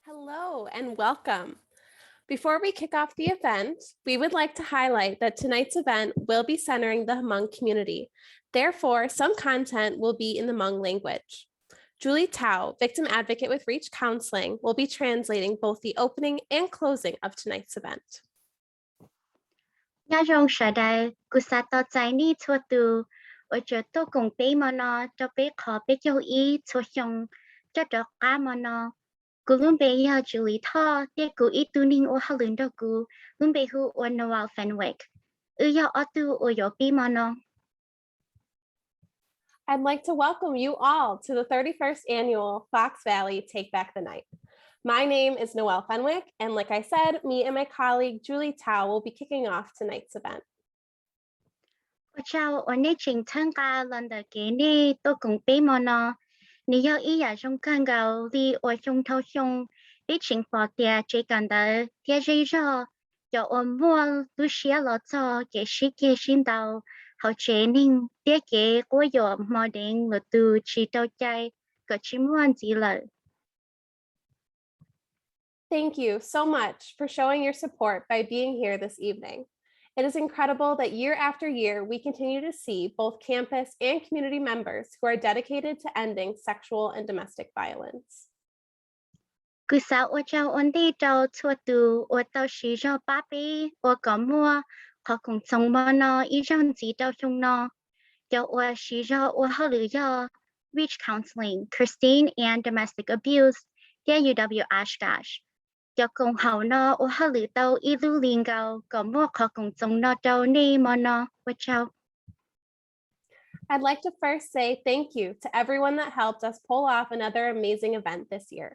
Hello and welcome. Before we kick off the event, we would like to highlight that tonight's event will be centering the Hmong community. Therefore, some content will be in the Hmong language. Julie Thao, victim advocate with Reach Counseling, will be translating both the opening and closing of tonight's event. Nhà rong sở đại, cú sa tỏ trái ni chua tu, ở chỗ tô cùng bế mà nó, cho bế khó bế châu ý, chua xong, cho đó cá mà nó. Cú luôn bế ya chú lý thọ, để cú ý tu ninh ô hà lưng đó cú, luôn bế hù ô Noelle Fenwick. Ya ở tu ô yo bế mà nó. I'd like to welcome you all to the 31st annual Fox Valley Take Back the Night. My name is Noelle Fenwick, and like I said, me and my colleague Julie Thao will be kicking off tonight's event. Ô chào, ô nê trình thân ca lần đầu kế nê tô cùng bế mà nó. Nê yo ý ya trong căn gạo li ô trong thao xong, bế trình phó tia chế gần đó, tia dây rõ, cho ô mua lưu xia lọ cho kế sĩ kế xin đầu, hậu chế ninh, tia kế của yo mò đến lọ tu chỉ đầu chạy, có chỉ muốn gì lợ. Thank you so much for showing your support by being here this evening. It is incredible that year after year, we continue to see both campus and community members who are dedicated to ending sexual and domestic violence. Cú sao ô chào ổn đi trâu chua tu, ô tao xí cho bá bế, ô có mua, họ cùng sống mò nó, ý trong gì trâu chung nó. Cho ô xí cho ô hậu lửa cho Reach Counseling, Kristen and Domestic Abuse, tia UW Oshkosh. Cho cùng hậu nó ô hậu lửa tao ý lưu liên gạo, có mua họ cùng sống nó trâu nê mò nó, ô chào. I'd like to first say thank you to everyone that helped us pull off another amazing event this year.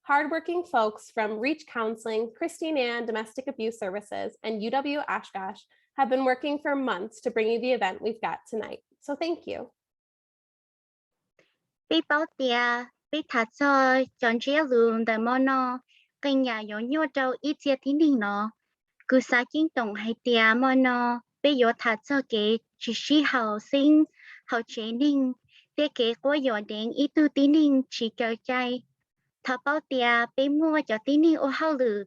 Hardworking folks from Reach Counseling, Christine Ann Domestic Abuse Services, and UW Oshkosh have been working for months to bring you the event we've got tonight. So thank you. Bế báo tia, bế thả cho chọn chế lùn đời mò nó, kênh nhà yếu nhô trâu ý chia tín đình nó. Cú sa kinh tổng hay tia mò nó, bế yếu thả cho kế chỉ sĩ hậu sinh, hậu chế ninh, để kế của yếu đến ý tu tín đình chỉ kéo chạy. Thả báo tia bế mua cho tín đình ô hậu lử,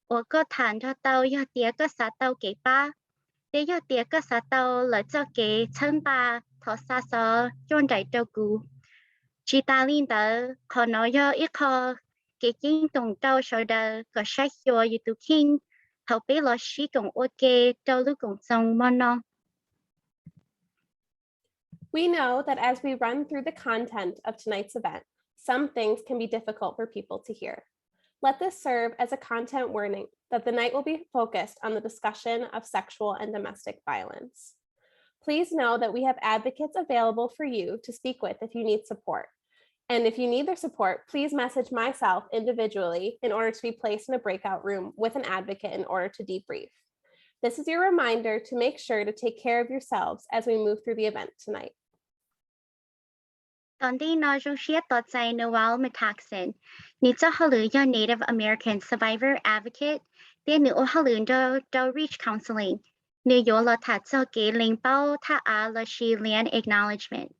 ô có thản cho tàu yếu tia có xa tàu kế ba. Để yếu tia có xa tàu lợi cho kế chân ba, thọ xa xó, chôn đại trâu cú. Chỉ ta linh đó, khó nói cho ít khó, cái kinh tổng trâu sau đó có sách cho yếu tố kinh, hậu bế lo sĩ cộng ok, trâu lưu cộng xong mò nó. We know that as we run through the content of tonight's event, some things can be difficult for people to hear. Let this serve as a content warning that the night will be focused on the discussion of sexual and domestic violence. Please know that we have advocates available for you to speak with if you need support. And if you need their support, please message myself individually in order to be placed in a breakout room with an advocate in order to debrief. This is your reminder to make sure to take care of yourselves as we move through the event tonight. Tòn đi nói trong xếp tỏ chạy Noelle Metoxen, ní cho hậu lửa do Native American Survivor Advocate, để nữ ô hậu lửa do Reach Counseling, nữ yếu là thả cho kế linh bao thả á là she land Acknowledgement.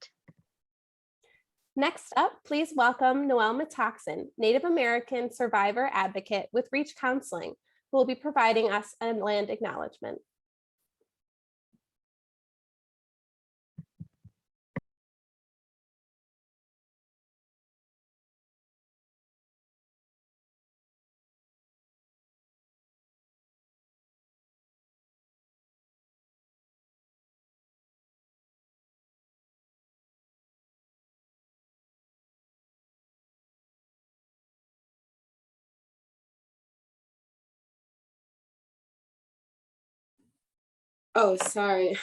Next up, please welcome Noelle Metoxen, Native American Survivor Advocate with Reach Counseling, who will be providing us a land acknowledgement. Oh, sorry.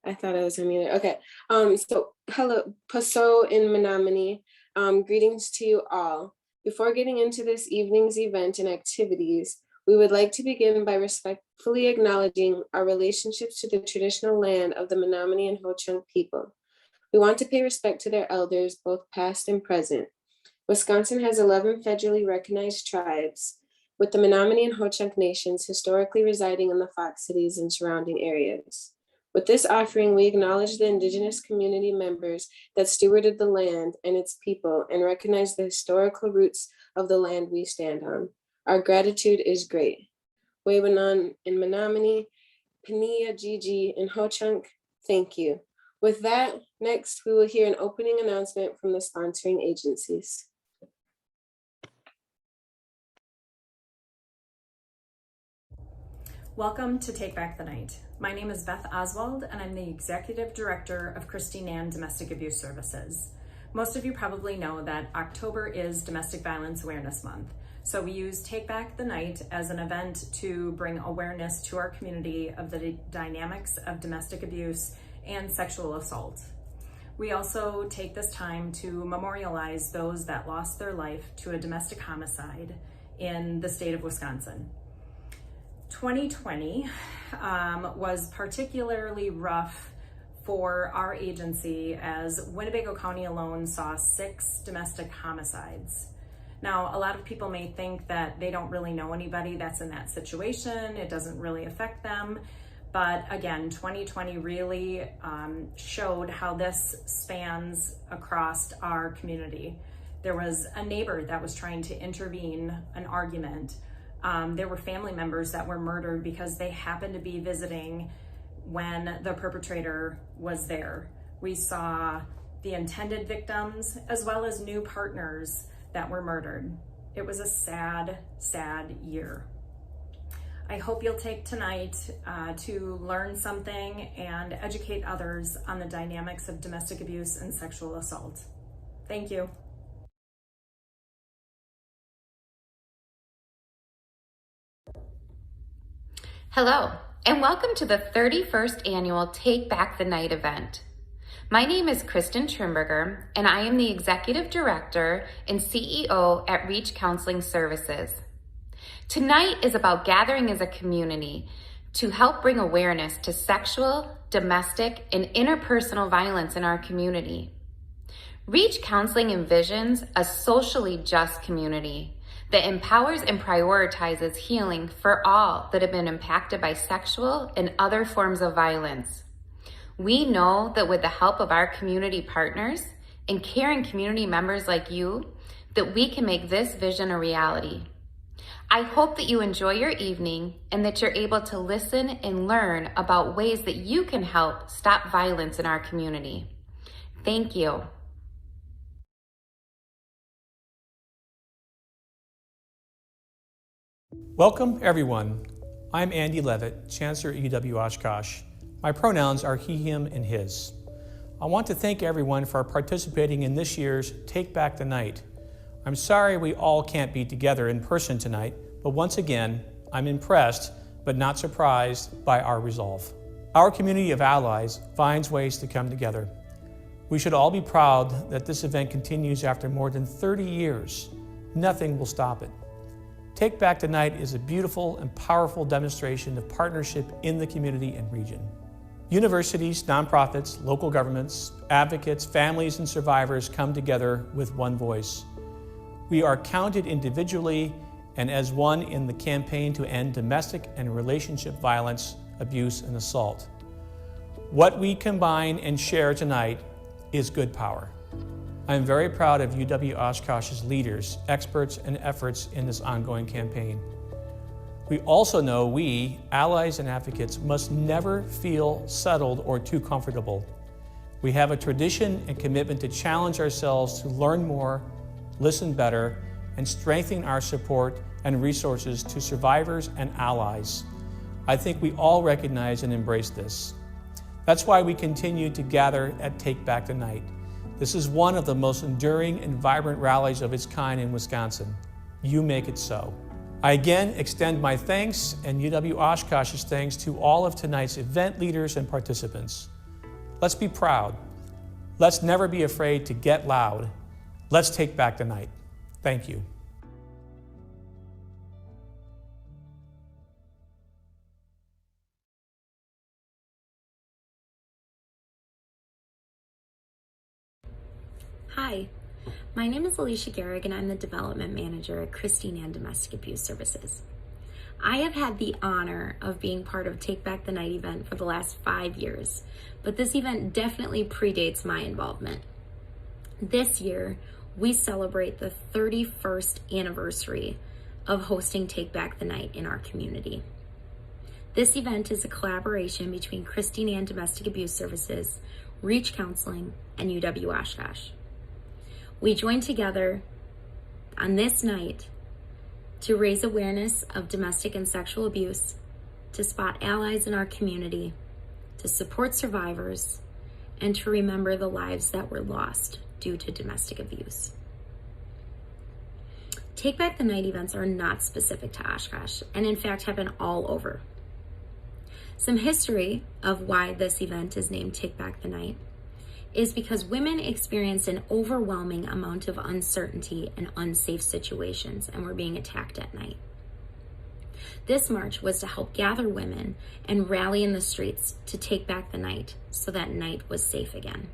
I thought I was unmuted. Okay. So hello, Paso in Menominee. Greetings to you all. Before getting into this evening's event and activities, we would like to begin by respectfully acknowledging our relationships to the traditional land of the Menominee and Ho-Chunk people. We want to pay respect to their elders, both past and present. Wisconsin has 11 federally recognized tribes, with the Menominee and Ho-Chunk nations historically residing in the Fox cities and surrounding areas. With this offering, we acknowledge the Indigenous community members that stewarded the land and its people and recognize the historical roots of the land we stand on. Our gratitude is great. Wewanon in Menominee, Pania Gigi in Ho-Chunk, thank you. With that, next we will hear an opening announcement from the sponsoring agencies. Welcome to Take Back the Night. My name is Beth Oswald, and I'm the Executive Director of Christine Ann Domestic Abuse Services. Most of you probably know that October is Domestic Violence Awareness Month, so we use Take Back the Night as an event to bring awareness to our community of the dynamics of domestic abuse and sexual assault. We also take this time to memorialize those that lost their life to a domestic homicide in the state of Wisconsin. 2020 was particularly rough for our agency as Winnebago County alone saw 6 domestic homicides. Now, a lot of people may think that they don't really know anybody that's in that situation. It doesn't really affect them. But again, 2020 really showed how this spans across our community. There was a neighbor that was trying to intervene an argument. There were family members that were murdered because they happened to be visiting when the perpetrator was there. We saw the intended victims as well as new partners that were murdered. It was a sad, sad year. I hope you'll take tonight to learn something and educate others on the dynamics of domestic abuse and sexual assault. Thank you. Hello, and welcome to the 31st annual Take Back the Night event. My name is Kristen Tremberger, and I am the Executive Director and CEO at Reach Counseling Services. Tonight is about gathering as a community to help bring awareness to sexual, domestic, and interpersonal violence in our community. Reach Counseling envisions a socially just community that empowers and prioritizes healing for all that have been impacted by sexual and other forms of violence. We know that with the help of our community partners and caring community members like you, that we can make this vision a reality. I hope that you enjoy your evening and that you're able to listen and learn about ways that you can help stop violence in our community. Thank you. Welcome, everyone. I'm Andy Levitt, Chancellor at UW Oshkosh. My pronouns are he, him, and his. I want to thank everyone for participating in this year's Take Back the Night. I'm sorry we all can't be together in person tonight, but once again, I'm impressed but not surprised by our resolve. Our community of allies finds ways to come together. We should all be proud that this event continues after more than 30 years. Nothing will stop it. Take Back the Night is a beautiful and powerful demonstration of partnership in the community and region. Universities, nonprofits, local governments, advocates, families, and survivors come together with one voice. We are counted individually and as one in the campaign to end domestic and relationship violence, abuse, and assault. What we combine and share tonight is good power. I'm very proud of UW Oshkosh's leaders, experts, and efforts in this ongoing campaign. We also know we, allies and advocates, must never feel settled or too comfortable. We have a tradition and commitment to challenge ourselves to learn more, listen better, and strengthen our support and resources to survivors and allies. I think we all recognize and embrace this. That's why we continue to gather at Take Back the Night. This is one of the most enduring and vibrant rallies of its kind in Wisconsin. You make it so. I again extend my thanks and UW Oshkosh's thanks to all of tonight's event leaders and participants. Let's be proud. Let's never be afraid to get loud. Let's take back the night. Thank you. Hi, my name is Alicia Gehrig and I'm the Development Manager at Christine Ann Domestic Abuse Services. I have had the honor of being part of Take Back the Night event for the last 5 years, but this event definitely predates my involvement. This year, we celebrate the 31st anniversary of hosting Take Back the Night in our community. This event is a collaboration between Christine Ann Domestic Abuse Services, Reach Counseling, and UW Oshkosh. We joined together on this night to raise awareness of domestic and sexual abuse, to spot allies in our community, to support survivors, and to remember the lives that were lost due to domestic abuse. Take Back the Night events are not specific to Oshkosh, and in fact happen all over. Some history of why this event is named Take Back the Night is because women experienced an overwhelming amount of uncertainty and unsafe situations and were being attacked at night. This march was to help gather women and rally in the streets to take back the night so that night was safe again.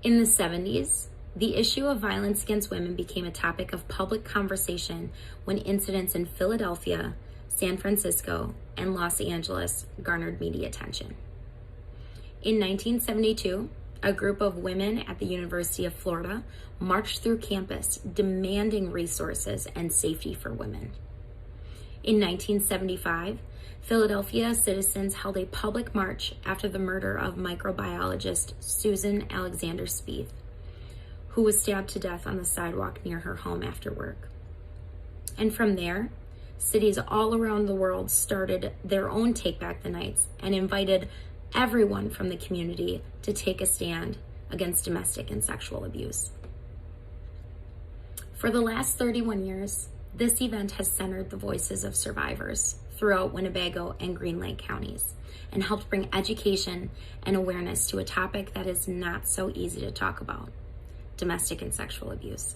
In the 70s, the issue of violence against women became a topic of public conversation when incidents in Philadelphia, San Francisco, and Los Angeles garnered media attention. In 1972, a group of women at the University of Florida marched through campus demanding resources and safety for women. In 1975, Philadelphia citizens held a public march after the murder of microbiologist Susan Alexander Spieth, who was stabbed to death on the sidewalk near her home after work. And from there, cities all around the world started their own Take Back the Nights and invited everyone from the community to take a stand against domestic and sexual abuse. For the last 31 years, this event has centered the voices of survivors throughout Winnebago and Green Lake counties and helped bring education and awareness to a topic that is not so easy to talk about: domestic and sexual abuse.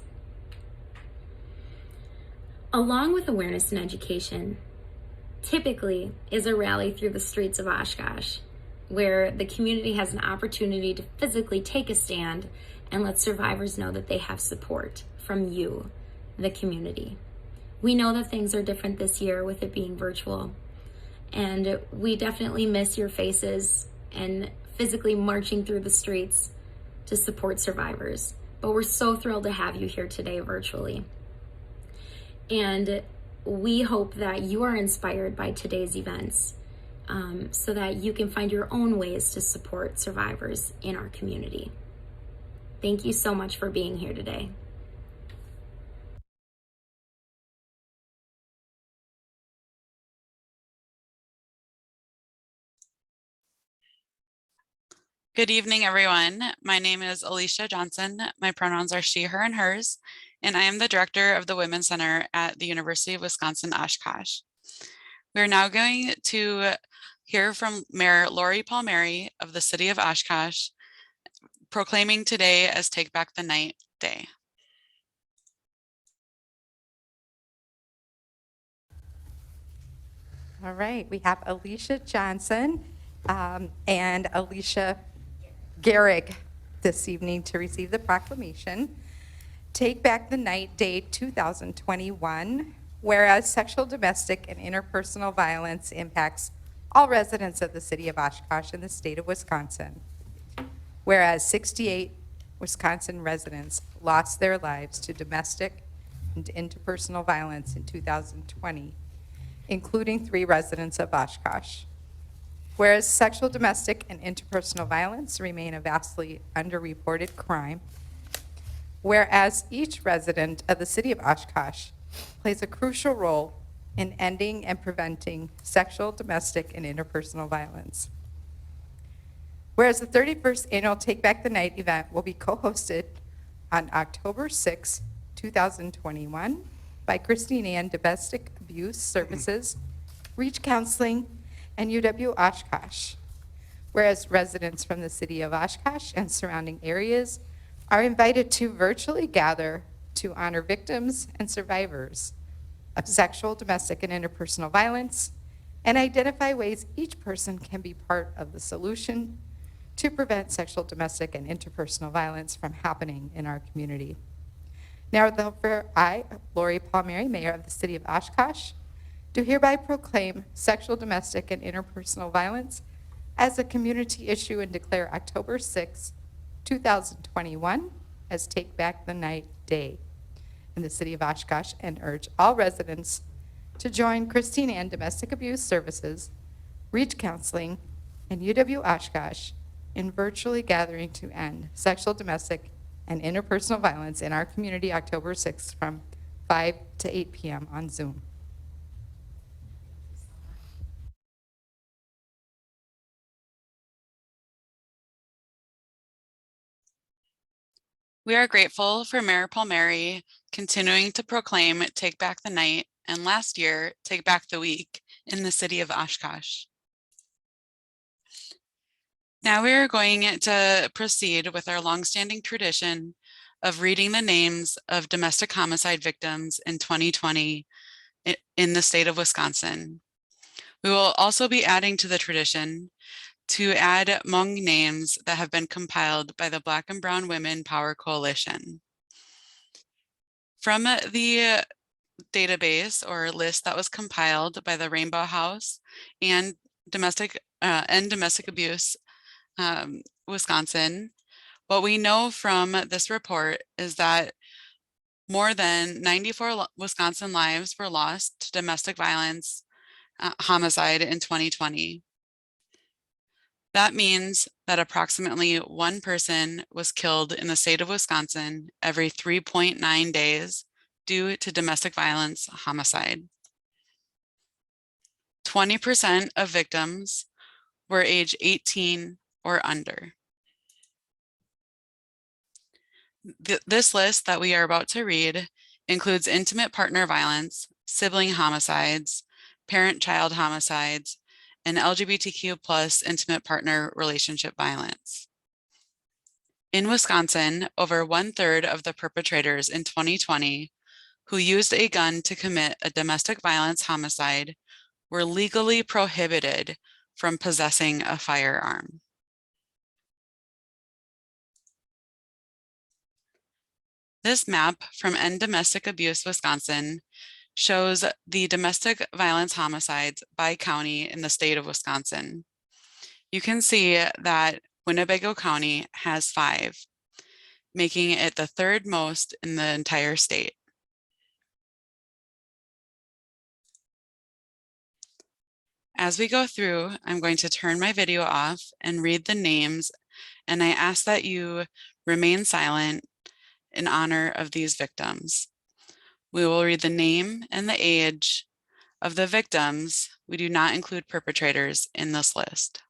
Along with awareness and education, typically is a rally through the streets of Oshkosh, where the community has an opportunity to physically take a stand and let survivors know that they have support from you, the community. We know that things are different this year with it being virtual, and we definitely miss your faces and physically marching through the streets to support survivors. But we're so thrilled to have you here today virtually. And we hope that you are inspired by today's events, so that you can find your own ways to support survivors in our community. Thank you so much for being here today. Good evening, everyone. My name is Alicia Johnson. My pronouns are she, her, and hers, and I am the director of the Women's Center at the University of Wisconsin-Oshkosh. We're now going to hear from Mayor Lori Palmeri of the City of Oshkosh, proclaiming today as Take Back the Night Day. All right, we have Alicia Johnson and Alicia Gehrig this evening to receive the proclamation. Take Back the Night Day 2021, whereas sexual, domestic, and interpersonal violence impacts all residents of the city of Oshkosh and the state of Wisconsin. Whereas 68 Wisconsin residents lost their lives to domestic and interpersonal violence in 2020, including 3 residents of Oshkosh. Whereas sexual, domestic, and interpersonal violence remain a vastly underreported crime. Whereas each resident of the city of Oshkosh plays a crucial role in ending and preventing sexual, domestic, and interpersonal violence. Whereas the 31st annual Take Back the Night event will be co-hosted on October 6, 2021 by Christine Ann Domestic Abuse Services, Reach Counseling, and UW Oshkosh. Whereas residents from the city of Oshkosh and surrounding areas are invited to virtually gather to honor victims and survivors of sexual, domestic, and interpersonal violence and identify ways each person can be part of the solution to prevent sexual, domestic, and interpersonal violence from happening in our community. Now, therefore, I, Lori Palmeri, Mayor of the City of Oshkosh, do hereby proclaim sexual, domestic, and interpersonal violence as a community issue and declare October 6, 2021 as Take Back the Night Day in the city of Oshkosh and urge all residents to join Christine Ann Domestic Abuse Services, Reach Counseling, and UW Oshkosh in virtually gathering to end sexual, domestic, and interpersonal violence in our community October 6th from 5 to 8 p.m. on Zoom. We are grateful for Mayor Palmeri continuing to proclaim Take Back the Night and last year, Take Back the Week in the city of Oshkosh. Now we are going to proceed with our longstanding tradition of reading the names of domestic homicide victims in 2020 in the state of Wisconsin. We will also be adding to the tradition to add Hmong names that have been compiled by the Black and Brown Women Power Coalition. From the database or list that was compiled by the Rainbow House and Domestic Abuse Wisconsin, what we know from this report is that more than 94 Wisconsin lives were lost to domestic violence homicide in 2020. That means that approximately one person was killed in the state of Wisconsin every 3.9 days due to domestic violence homicide. 20% of victims were age 18 or under. This list that we are about to read includes intimate partner violence, sibling homicides, parent-child homicides, and LGBTQ+ intimate partner relationship violence. In Wisconsin, over 1/3 of the perpetrators in 2020 who used a gun to commit a domestic violence homicide were legally prohibited from possessing a firearm. This map from End Domestic Abuse Wisconsin shows the domestic violence homicides by county in the state of Wisconsin. You can see that Winnebago County has 5, making it the 3rd most in the entire state. As we go through, I'm going to turn my video off and read the names, and I ask that you remain silent in honor of these victims. We will read the name and the age of the victims. We do not include perpetrators in this list.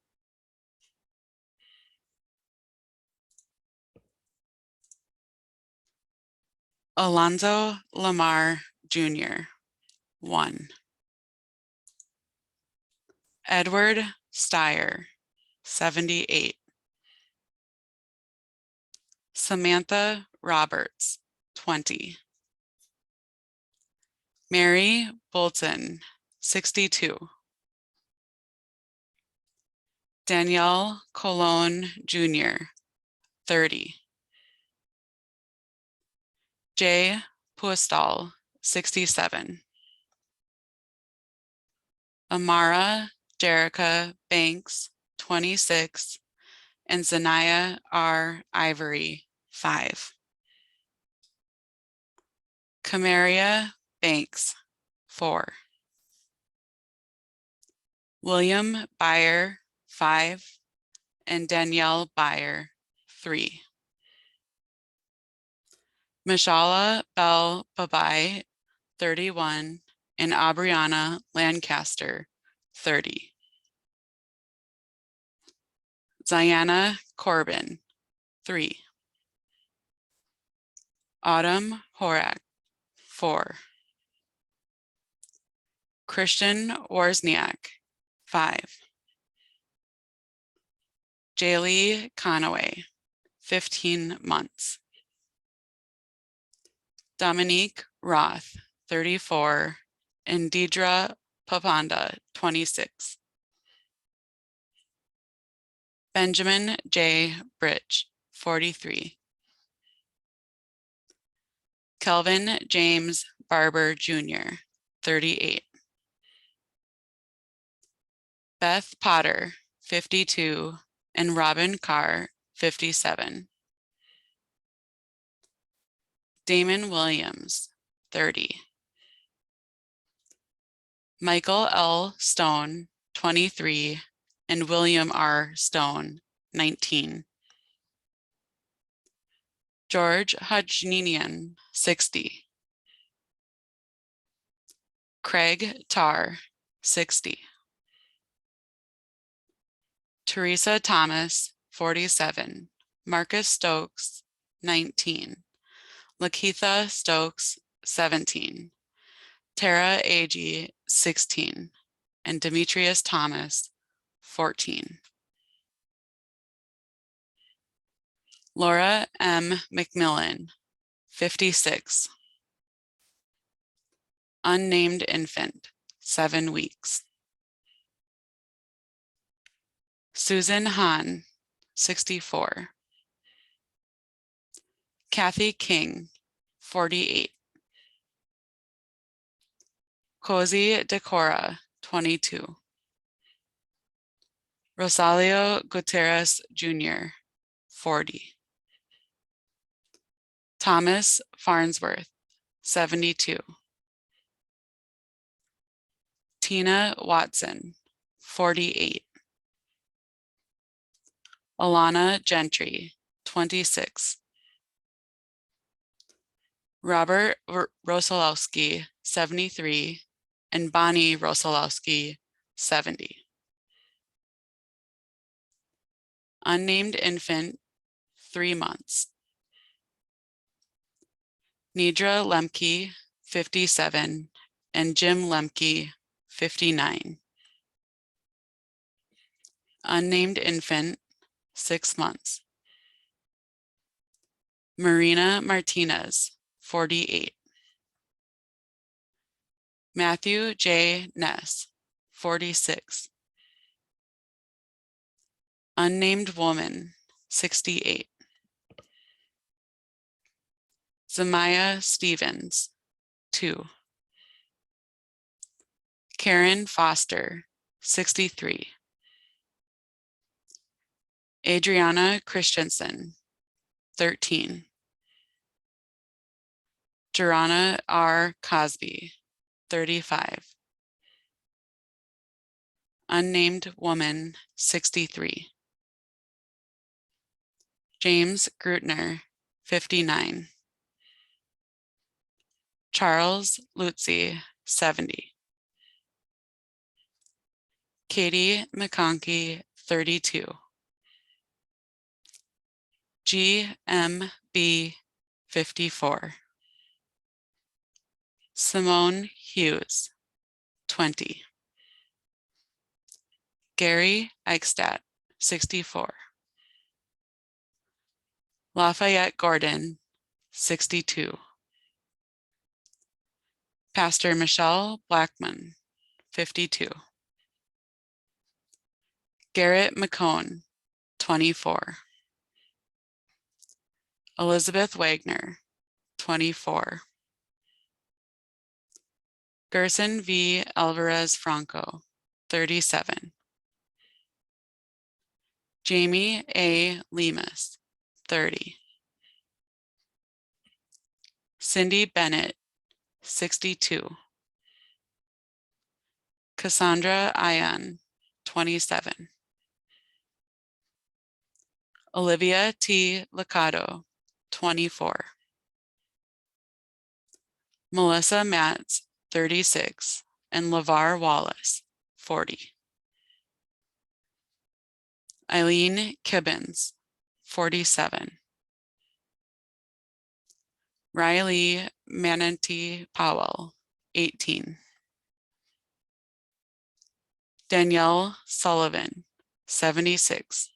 Alonzo Lamar Jr., 1. Edward Steyer, 78. Samantha Roberts, 20. Mary Bolton, 62. Danielle Colon Jr., 30. Jay Puestal, 67. Amara Jerica Banks, 26, and Zanaya R. Ivory, 5. Camaria Banks, 4. William Byer, 5, and Danielle Byer, 3. Mishala Bell Babai, 31, and Aubriana Lancaster, 30. Ziana Corbin, 3. Autumn Horak, 4. Christian Wozniak, 5. Jaylee Conaway, 15 months. Dominique Roth, 34, and Deidre Papanda, 26. Benjamin J. Bridge, 43. Kelvin James Barber Jr., 38. Beth Potter, 52, and Robin Carr, 57. Damon Williams, 30. Michael L. Stone, 23, and William R. Stone, 19. George Hudginian, 60. Craig Tarr, 60. Teresa Thomas, 47. Marcus Stokes, 19. Lakeitha Stokes, 17. Tara Agee, 16. And Demetrius Thomas, 14. Laura M. McMillan, 56. Unnamed infant, 7 weeks. Susan Hahn, 64. Kathy King, 48. Cozy Decora, 22. Rosalio Gutierrez Jr., 40. Thomas Farnsworth, 72. Tina Watson, 48. Alana Gentry, 26. Robert Rosolowski, 73, and Bonnie Rosolowski, 70. Unnamed infant, 3 months. Nidra Lemke, 57, and Jim Lemke, 59. Unnamed infant, 6 months. Marina Martinez, 48. Matthew J. Ness, 46. Unnamed woman, 68. Zamaya Stevens, 2. Karen Foster, 63. Adriana Christensen, 13. Jorana R. Cosby, 35. Unnamed woman, 63. James Grutner, 59. Charles Lutzi, 70. Katie McConkey, 32. GMB, 54. Simone Hughes, 20. Gary Eichstadt, 64. Lafayette Gordon, 62. Pastor Michelle Blackman, 52. Garrett McCone, 24. Elizabeth Wagner, 24. Gerson V. Alvarez Franco, 37. Jamie A. Lemus, 30. Cindy Bennett, 62. Cassandra Ion, 27. Olivia T. Licado, 24. Melissa Matz, 36, and LeVar Wallace, 40. Eileen Kibbins, 47. Riley Manatee Powell, 18. Danielle Sullivan, 76.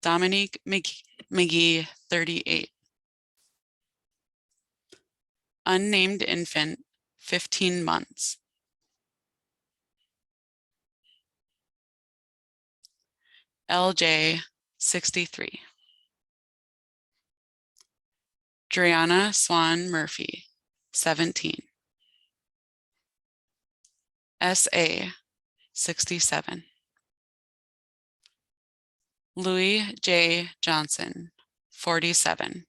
Dominique McGee, 38. Unnamed infant, 15 months. LJ, 63. Driana Swan Murphy, 17. SA, 67. Louis J. Johnson, 47.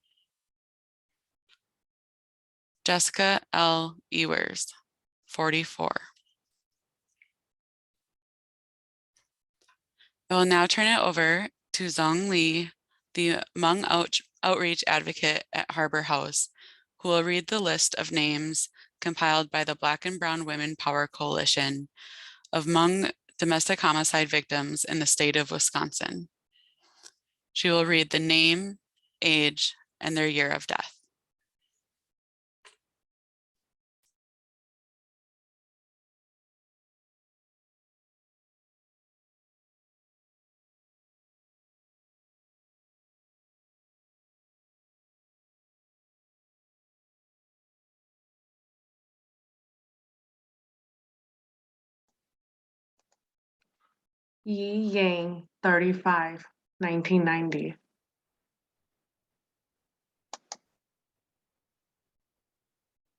Jessica L. Ewers, 44. I will now turn it over to Zong Li, the Hmong Outreach Advocate at Harbor House, who will read the list of names compiled by the Black and Brown Women Power Coalition of Hmong domestic homicide victims in the state of Wisconsin. She will read the name, age, and their year of death. Yi Yang, 35, 1990.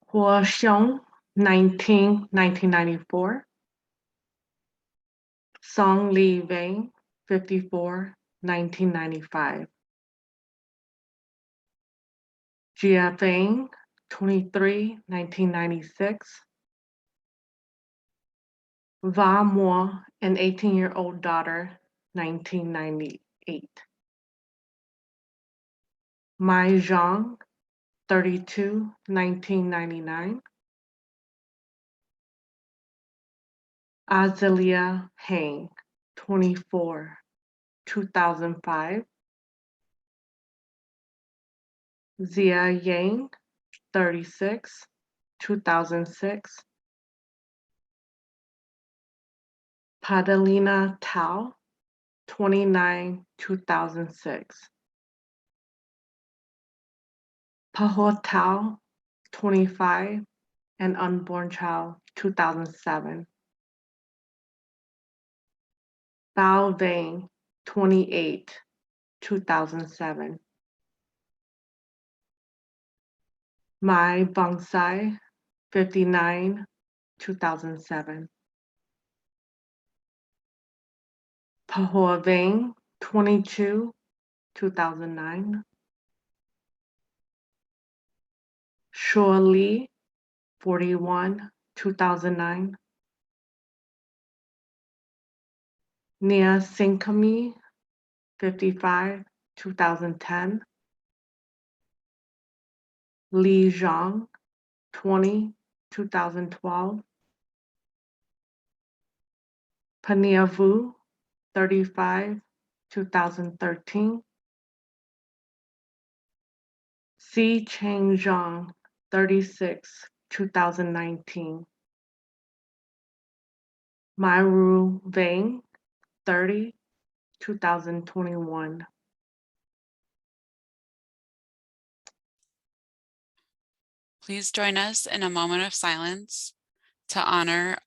Hua Xiong, 19, 1994. Song Li Wei, 54, 1995. Jia Feng, 23, 1996. Va Mo, an 18-year-old daughter, 1998. Mai Zhang, 32, 1999. Azelia Hang, 24, 2005. Zia Yang, 36, 2006. Padalina Thao, 29, 2006. Paho Thao, 25, an unborn child, 2007. Bao Vang, 28, 2007. Mai Bangsai, 59, 2007. Pahoa Vang, 22, 2009. Shua Li, 41, 2009. Nia Sinkami, 55, 2010. Li Zhang, 20, 2012. Pania Vu, 35, 2013. Si Cheng Zhang, 36, 2019. Myru Vang, 30, 2021. Please join us in a moment of silence to honor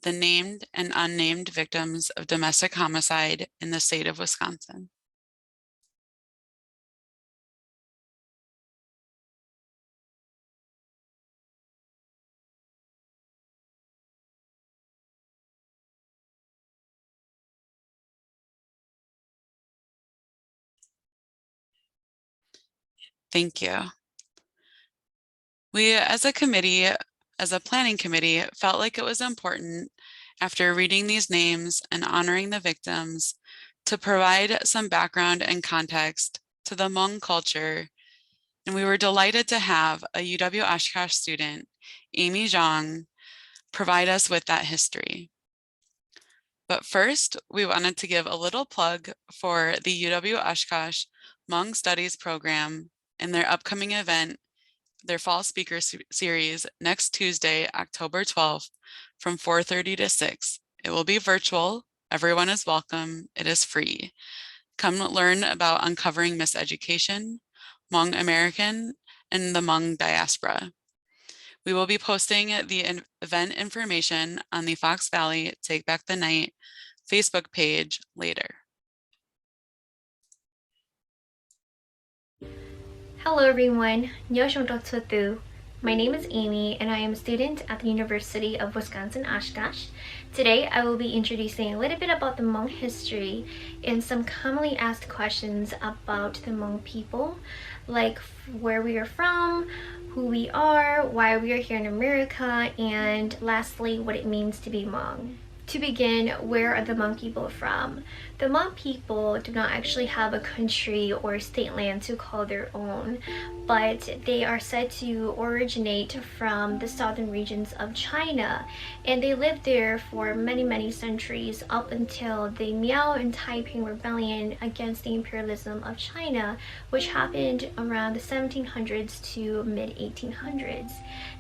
the named and unnamed victims of domestic homicide in the state of Wisconsin. Thank you. We, as a committee, as a planning committee, felt like it was important, after reading these names and honoring the victims, to provide some background and context to the Hmong culture. And we were delighted to have a UW Oshkosh student, Amy Zhang, provide us with that history. But first, we wanted to give a little plug for the UW Oshkosh Hmong Studies program and their upcoming event, their fall speaker series, next Tuesday, October 12th, from 4:30 to 6. It will be virtual. Everyone is welcome. It is free. Come learn about uncovering miseducation, Hmong American, and the Hmong diaspora. We will be posting the event information on the Fox Valley Take Back the Night Facebook page later. Hello everyone, my name is Amy and I am a student at the University of Wisconsin-Oshkosh. Today I will be introducing a little bit about the Hmong history and some commonly asked questions about the Hmong people, like where we are from, who we are, why we are here in America, and lastly, what it means to be Hmong. To begin, where are the Hmong people from? The Hmong people do not actually have a country or state land to call their own, but they are said to originate from the southern regions of China, and they lived there for many centuries up until the Miao and Taiping rebellion against the imperialism of China, which happened around the 1700s to mid-1800s.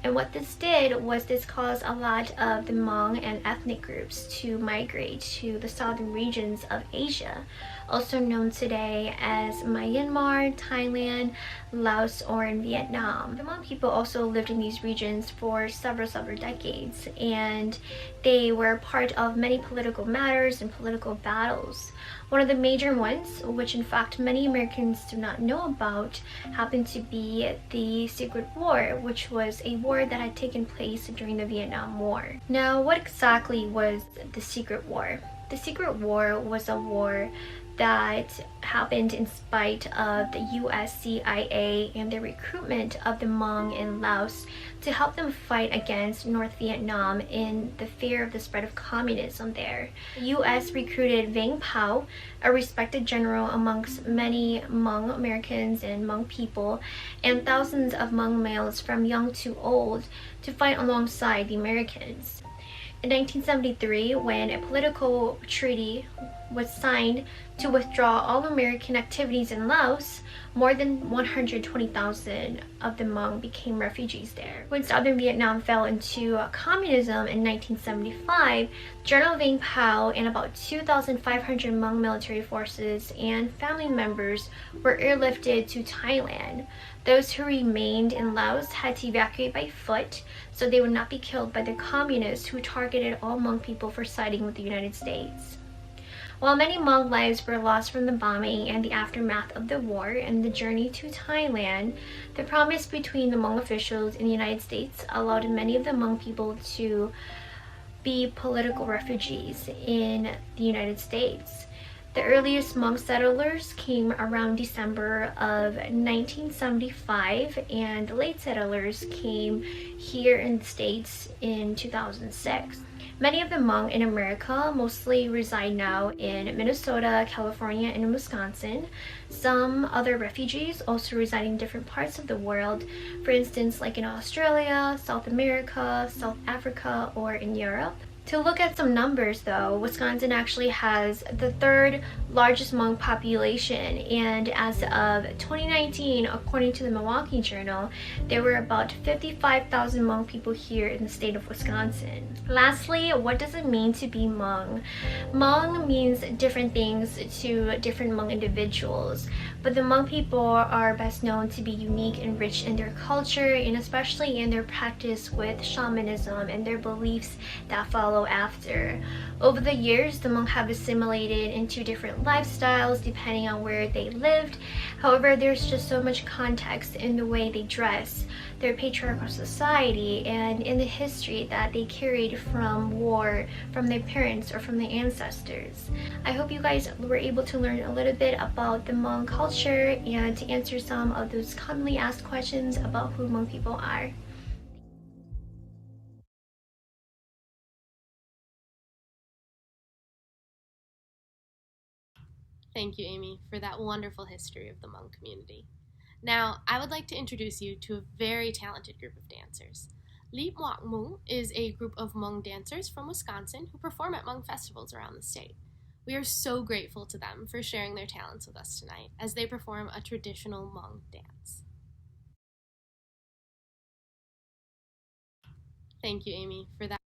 And what this did was this caused a lot of the Hmong and ethnic groups to migrate to the southern regions of Asia, also known today as Myanmar, Thailand, Laos, or in Vietnam. The Hmong people also lived in these regions for several decades, and they were part of many political matters and political battles. One of the major ones, which in fact many Americans do not know about, happened to be the Secret War, which was a war that had taken place during the Vietnam War. Now, what exactly was the Secret War? The Secret War was a war that happened in spite of the US CIA and the recruitment of the Hmong in Laos to help them fight against North Vietnam in the fear of the spread of communism there. The US recruited Vang Pao, a respected general amongst many Hmong Americans and Hmong people, and thousands of Hmong males from young to old to fight alongside the Americans. In 1973, when a political treaty was signed to withdraw all American activities in Laos, more than 120,000 of the Hmong became refugees there. When southern Vietnam fell into communism in 1975, General Vang Pao and about 2,500 Hmong military forces and family members were airlifted to Thailand. Those who remained in Laos had to evacuate by foot so they would not be killed by the communists who targeted all Hmong people for siding with the United States. While many Hmong lives were lost from the bombing and the aftermath of the war and the journey to Thailand, the promise between the Hmong officials in the United States allowed many of the Hmong people to be political refugees in the United States. The earliest Hmong settlers came around December of 1975, and the late settlers came here in the States in 2006. Many of the Hmong in America mostly reside now in Minnesota, California, and Wisconsin. Some other refugees also reside in different parts of the world, for instance, like in Australia, South America, South Africa, or in Europe. To look at some numbers though, Wisconsin actually has the third largest Hmong population, and as of 2019, according to the Milwaukee Journal, there were about 55,000 Hmong people here in the state of Wisconsin. Lastly, what does it mean to be Hmong? Hmong means different things to different Hmong individuals, but the Hmong people are best known to be unique and rich in their culture, and especially in their practice with shamanism and their beliefs that follow after. Over the years, the Hmong have assimilated into different lifestyles depending on where they lived. However, there's just so much context in the way they dress, their patriarchal society, and in the history that they carried from war, from their parents, or from their ancestors. I hope you guys were able to learn a little bit about the Hmong culture and to answer some of those commonly asked questions about who Hmong people are. Thank you, Amy, for that wonderful history of the Hmong community. Now, I would like to introduce you to a very talented group of dancers. Li Moak Mu is a group of Hmong dancers from Wisconsin who perform at Hmong festivals around the state. We are so grateful to them for sharing their talents with us tonight as they perform a traditional Hmong dance. Thank you, Amy, for that.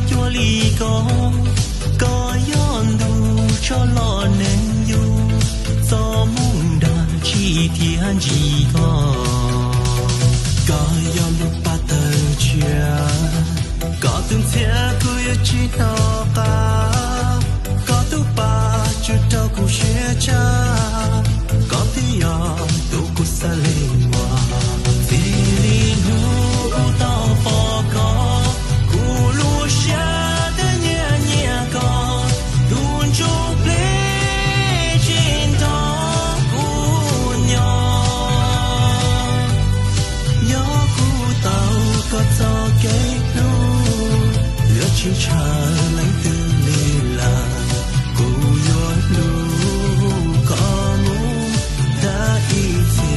chua ly có yon đủ cho lo nên yêu gió mùng đàn chỉ thiên gì có yon đủ ba tờ chia có từng thế cứ chỉ nó ba có tu ba chưa đâu cũng chia cha có thì yon đủ cũng xa lên hoa vì lý nu tao bỏ có cú lu xa tới nhẹ nhẹ có đun chúc lễ trên đó cú nhỏ nhớ cú tao có cho cái lu lỡ chỉ chờ lấy từ lì là cú yo lu có muốn đã ý gì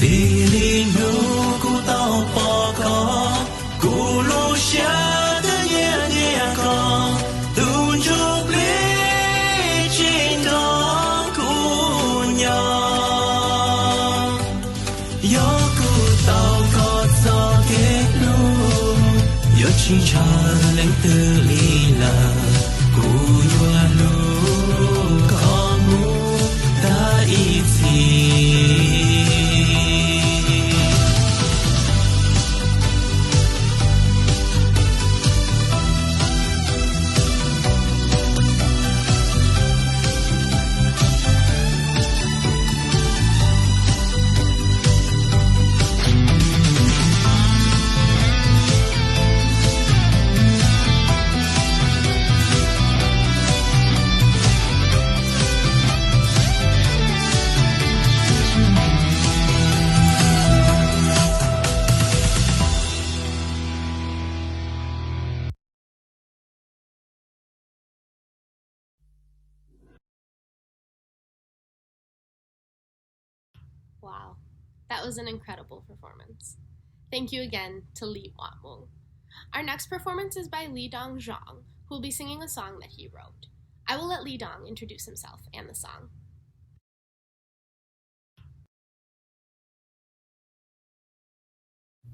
vì lý nu cú tao bỏ có cú lu xa tới nhẹ nhẹ có đun chúc lễ trên đó cú nhỏ gió cú tao có gió kết lu gió chỉ chờ lấy từ ly là cú yo lu có muốn đã ý gì Wow, that was an incredible performance. Thank you again to Lee Watmung. Our next performance is by Dong Zhang, who will be singing a song that he wrote. I will let Dong introduce himself and the song.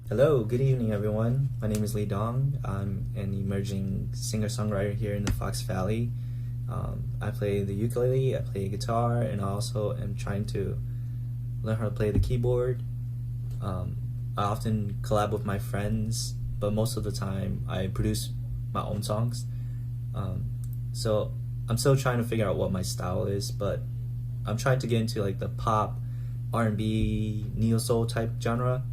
Hello, good evening everyone. My name is Dong. I'm an emerging singer-songwriter here in the Fox Valley. I play the ukulele, I play guitar, and I also am trying to learn how to play the keyboard. I often collab with my friends, but most of the time I produce my own songs. So I'm still trying to figure out what my style is, but I'm trying to get into like the pop, R&B, neo-soul type genre.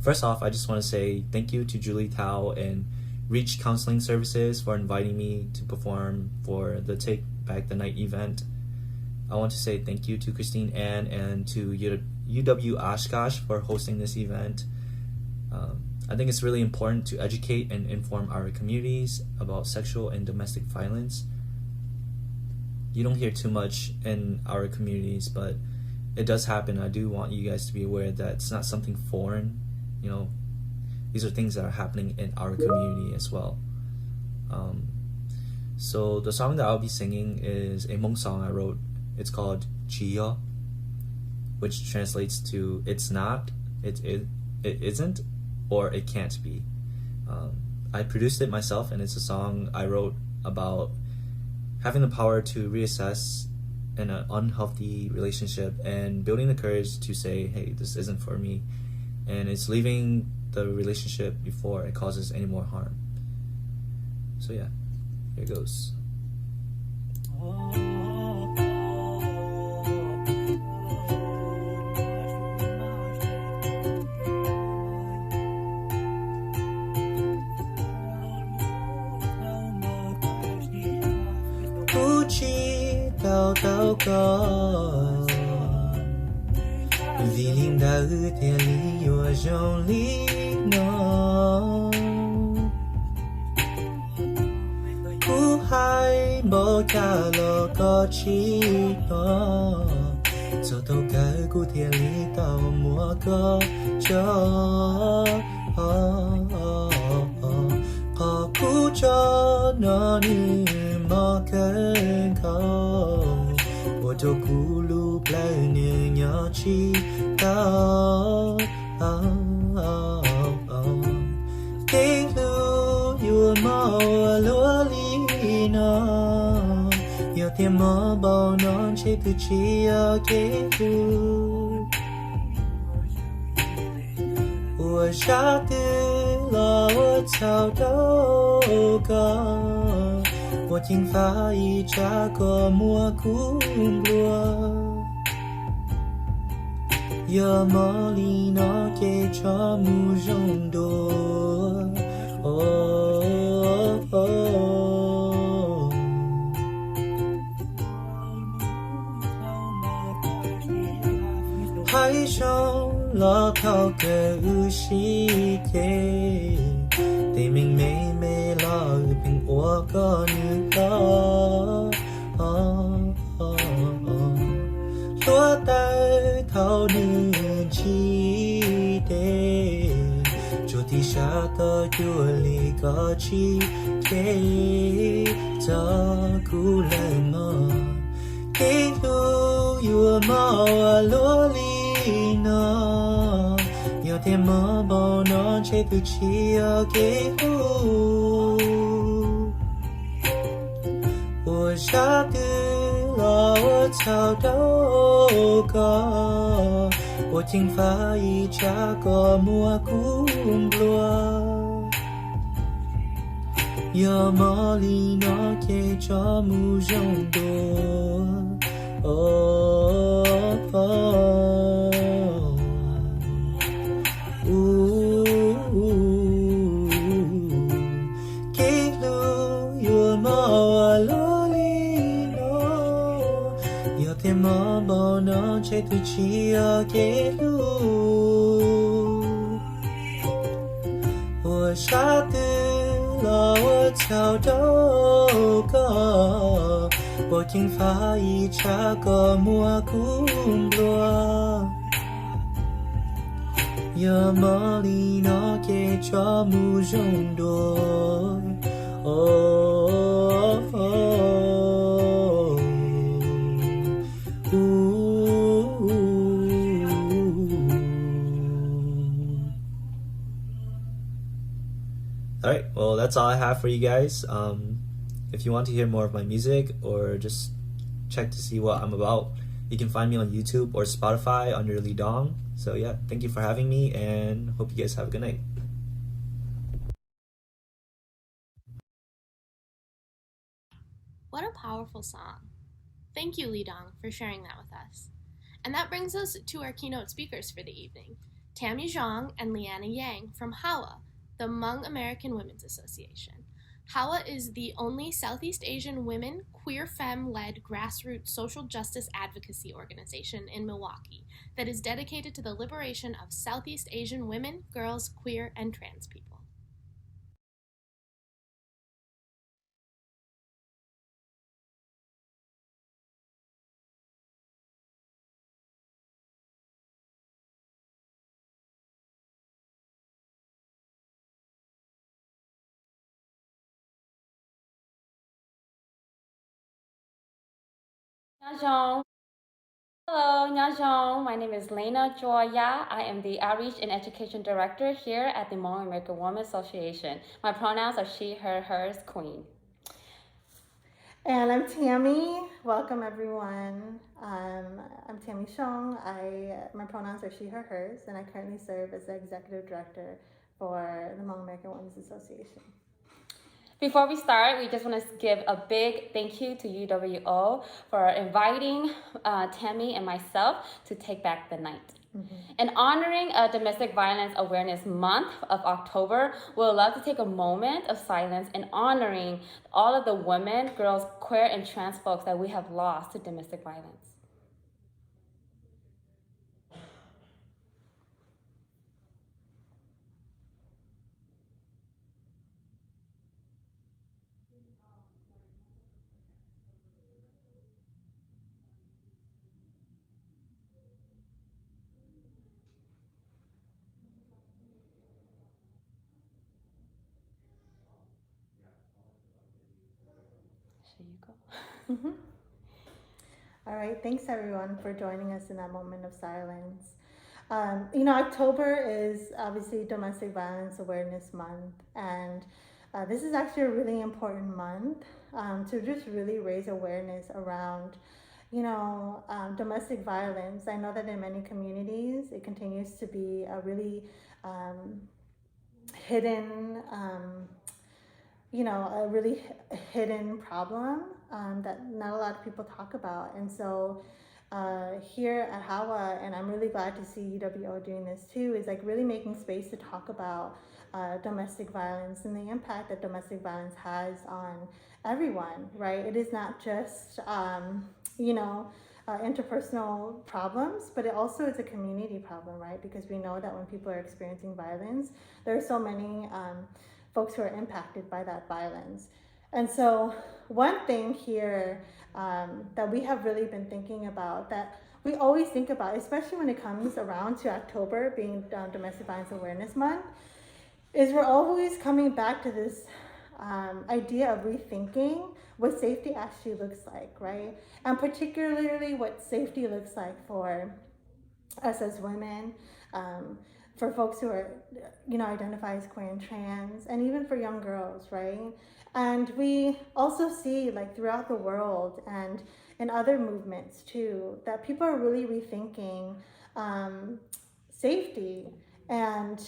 First off, I just want to say thank you to Julie Thao and Reach Counseling Services for inviting me to perform for the Take Back the Night event. I want to say thank you to Christine Ann and to UW Oshkosh for hosting this event. I think it's really important to educate and inform our communities about sexual and domestic violence. You don't hear too much in our communities, but it does happen. I do want you guys to be aware that it's not something foreign. You know, these are things that are happening in our community as well. So the song that I'll be singing is a Hmong song I wrote. It's called Chia, which translates to it's not, it isn't, or it can't be. I produced it myself, and it's a song I wrote about having the power to reassess in an unhealthy relationship and building the courage to say, hey, this isn't for me. And it's leaving the relationship before it causes any more harm. So yeah, here it goes. Tao có vì linh đã ư thiên lý yêu trong lý nó cú hai bỏ cả lo có chi nó cho tao cả cú thiên lý tao mua có cho có cú cho nó như mơ cơn khâu Otokulu plane nyachi Thao Kelu yu ma lolina Yo te ma bao non che tu chia kelu 我下的了，我草豆干，我听发一扎个蘑菇罗，要么里那给着木容多，哦哦。 海上老涛个无西给，对面妹妹老平我个女个，落在涛女起的，就地下的有里个起给，咋古来嘛？给路有毛啊罗里。 有天妈宝那这不起要给我，我下的了我草豆个，我听发一扎个蘑菇罗，有毛里那给着木容多，哦哦。 妈宝那这不起要给路，我傻的了我草豆个，我听发一扎个蘑菇罗，要么里那给着木容多，哦哦。 Alright, well, that's all I have for you guys. If you want to hear more of my music or just check to see what I'm about, you can find me on YouTube or Spotify under Lee Dong. So yeah, thank you for having me and hope you guys have a good night. What a powerful song. Thank you, Lee Dong, for sharing that with us. And that brings us to our keynote speakers for the evening, Tammy Zhang and Liana Yang from HAWA, the Hmong American Women's Association. HAWA is the only Southeast Asian women, queer femme-led grassroots social justice advocacy organization in Milwaukee that is dedicated to the liberation of Southeast Asian women, girls, queer, and trans people. Hello, Nyajong. My name is Lena Joya. I am the Outreach and Education Director here at the Hmong American Women's Association. My pronouns are she, her, hers, queen. And I'm Tammy. Welcome, everyone. I'm Tammy Xong. My pronouns are she, her, hers, and I currently serve as the Executive Director for the Hmong American Women's Association. Before we start, we just want to give a big thank you to UWO for inviting Tammy and myself to take back the night. In honoring Domestic Violence Awareness Month of October, we'd love to take a moment of silence in honoring all of the women, girls, queer, and trans folks that we have lost to domestic violence. All right, thanks everyone for joining us in that moment of silence. October is obviously Domestic Violence Awareness Month, and this is actually a really important month to just really raise awareness around, domestic violence. I know that in many communities, it continues to be a really hidden, a really hidden problem that not a lot of people talk about. And so here at HAWA, and I'm really glad to see UWO doing this too, is like really making space to talk about domestic violence and the impact that domestic violence has on everyone, right? It is not just, interpersonal problems, but it also is a community problem, right? Because we know that when people are experiencing violence, there are so many folks who are impacted by that violence. And so one thing here that we have really been thinking about, that we always think about, especially when it comes around to October being Domestic Violence Awareness Month, is we're always coming back to this idea of rethinking what safety actually looks like, right? And particularly what safety looks like for us as women, for folks who are, identify as queer and trans, and even for young girls, right? And we also see, like, throughout the world and in other movements too, that people are really rethinking safety. And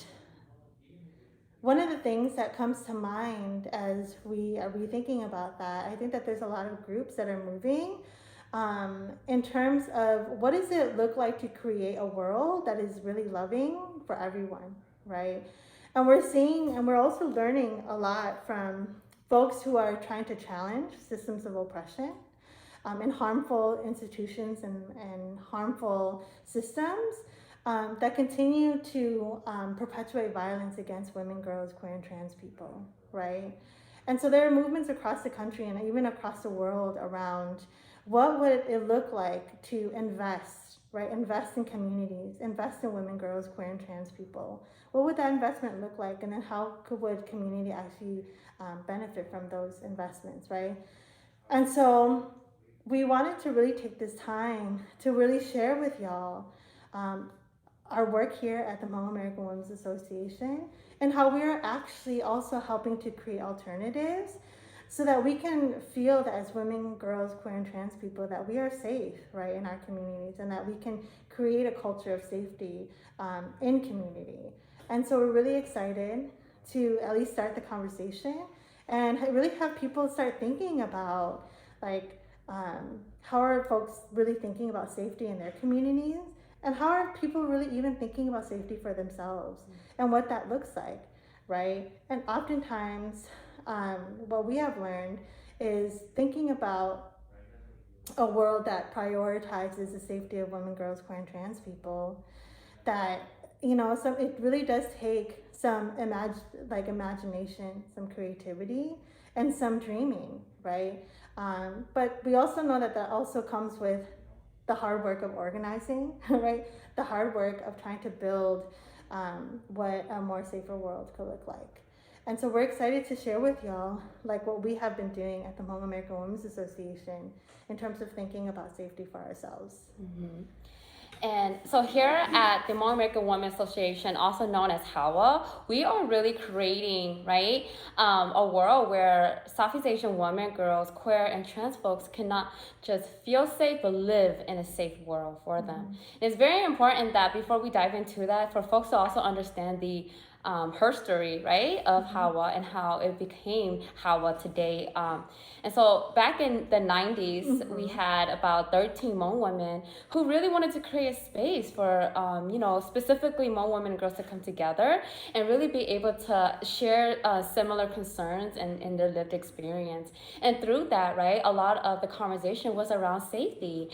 one of the things that comes to mind as we are rethinking about that, I think that there's a lot of groups that are moving in terms of what does it look like to create a world that is really loving for everyone, right? And we're seeing, and we're also learning a lot from folks who are trying to challenge systems of oppression and harmful institutions and harmful systems that continue to perpetuate violence against women, girls, queer and trans people, right? And so there are movements across the country and even across the world around what would it look like to invest, right? Invest in communities, invest in women, girls, queer and trans people. What would that investment look like? And then would community actually benefit from those investments, right? And so we wanted to really take this time to really share with y'all our work here at the Hmong American Women's Association and how we are actually also helping to create alternatives so that we can feel that as women, girls, queer and trans people, that we are safe, right, in our communities, and that we can create a culture of safety in community. And so we're really excited to at least start the conversation and really have people start thinking about, like, how are folks really thinking about safety in their communities? And how are people really even thinking about safety for themselves and what that looks like, right? And oftentimes, what we have learned is thinking about a world that prioritizes the safety of women, girls, queer and trans people, that, so it really does take some imagination, some creativity, and some dreaming, right? But we also know that that also comes with the hard work of organizing, right? The hard work of trying to build what a more safer world could look like. And so we're excited to share with y'all like what we have been doing at the Hmong American Women's Association in terms of thinking about safety for ourselves. Mm-hmm. And so here at the Hmong American Women's Association, also known as HAWA, we are really creating, right, a world where Southeast Asian women, girls, queer, and trans folks cannot just feel safe, but live in a safe world for them. Mm-hmm. It's very important that before we dive into that, for folks to also understand the her story, right, of HAWA and how it became HAWA today. And so back in the 90s, we had about 13 Hmong women who really wanted to create a space for, specifically Hmong women and girls to come together and really be able to share similar concerns and their lived experience. And through that, right, a lot of the conversation was around safety,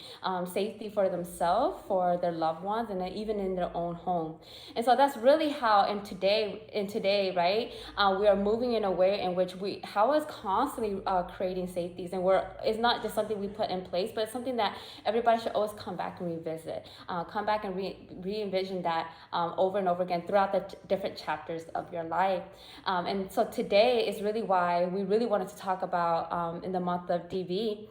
safety for themselves, for their loved ones, and then even in their own home. And so that's really how in today, right, we are moving in a way in which HAWA is constantly creating safeties, and it's not just something we put in place, but it's something that everybody should always come back and revisit, come back and re-envision that over and over again throughout the different chapters of your life. And so today is really why we really wanted to talk about in the month of DV,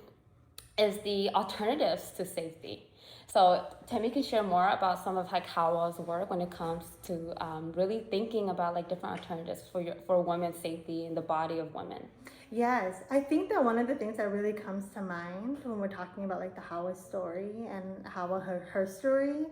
is the alternatives to safety. So Tammy can share more about some of like Hawa's work when it comes to really thinking about like different alternatives for women's safety in the body of women. Yes, I think that one of the things that really comes to mind when we're talking about like the Hawa story and Hawa her story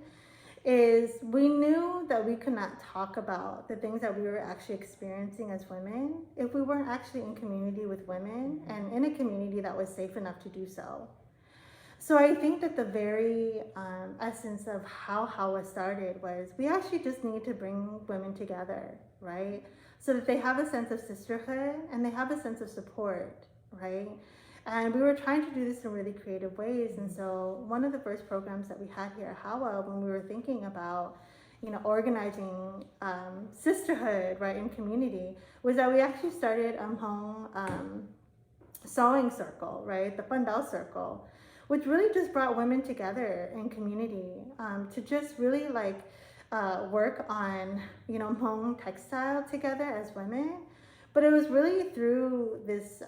is we knew that we could not talk about the things that we were actually experiencing as women if we weren't actually in community with women and in a community that was safe enough to do so. So I think that the very essence of how Hawa started was we actually just need to bring women together, right? So that they have a sense of sisterhood and they have a sense of support, right? And we were trying to do this in really creative ways. And so one of the first programs that we had here at Hawa when we were thinking about, organizing sisterhood, right, in community, was that we actually started a Hmong sewing circle, right, the Pandao circle, which really just brought women together in community to just really work on, Hmong textile together as women. But it was really through this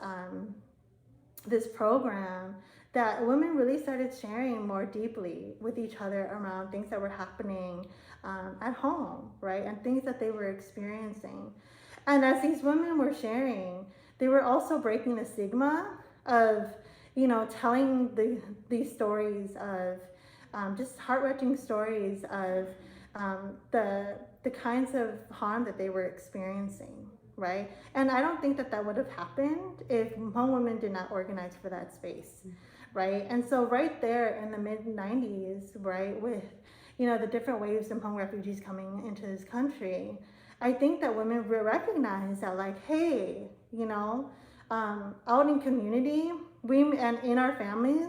program that women really started sharing more deeply with each other around things that were happening at home, right? And things that they were experiencing. And as these women were sharing, they were also breaking the stigma of, telling these stories of just heart-wrenching stories of the kinds of harm that they were experiencing, right? And I don't think that would have happened if Hmong women did not organize for that space, right? And so right there in the mid-90s, right, with, the different waves of Hmong refugees coming into this country, I think that women recognize that hey, out in community, and in our families,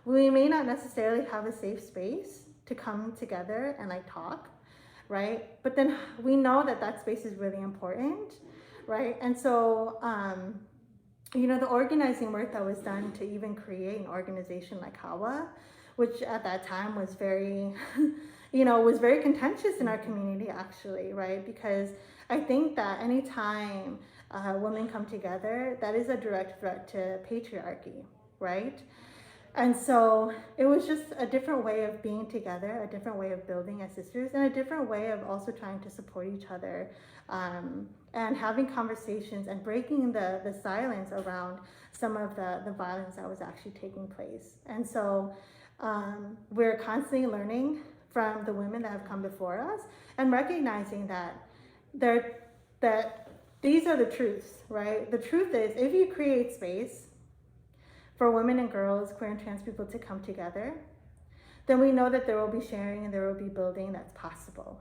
we may not necessarily have a safe space to come together and talk, right? But then we know that space is really important, right? And so, the organizing work that was done to even create an organization like Hawa, which at that time was very, was very contentious in our community actually, right? Because I think that anytime women come together, that is a direct threat to patriarchy, right? And so it was just a different way of being together, a different way of building as sisters, and a different way of also trying to support each other and having conversations and breaking the silence around some of the violence that was actually taking place. And so we're constantly learning from the women that have come before us and recognizing that these are the truths, right? The truth is, if you create space for women and girls, queer and trans people to come together, then we know that there will be sharing and there will be building that's possible.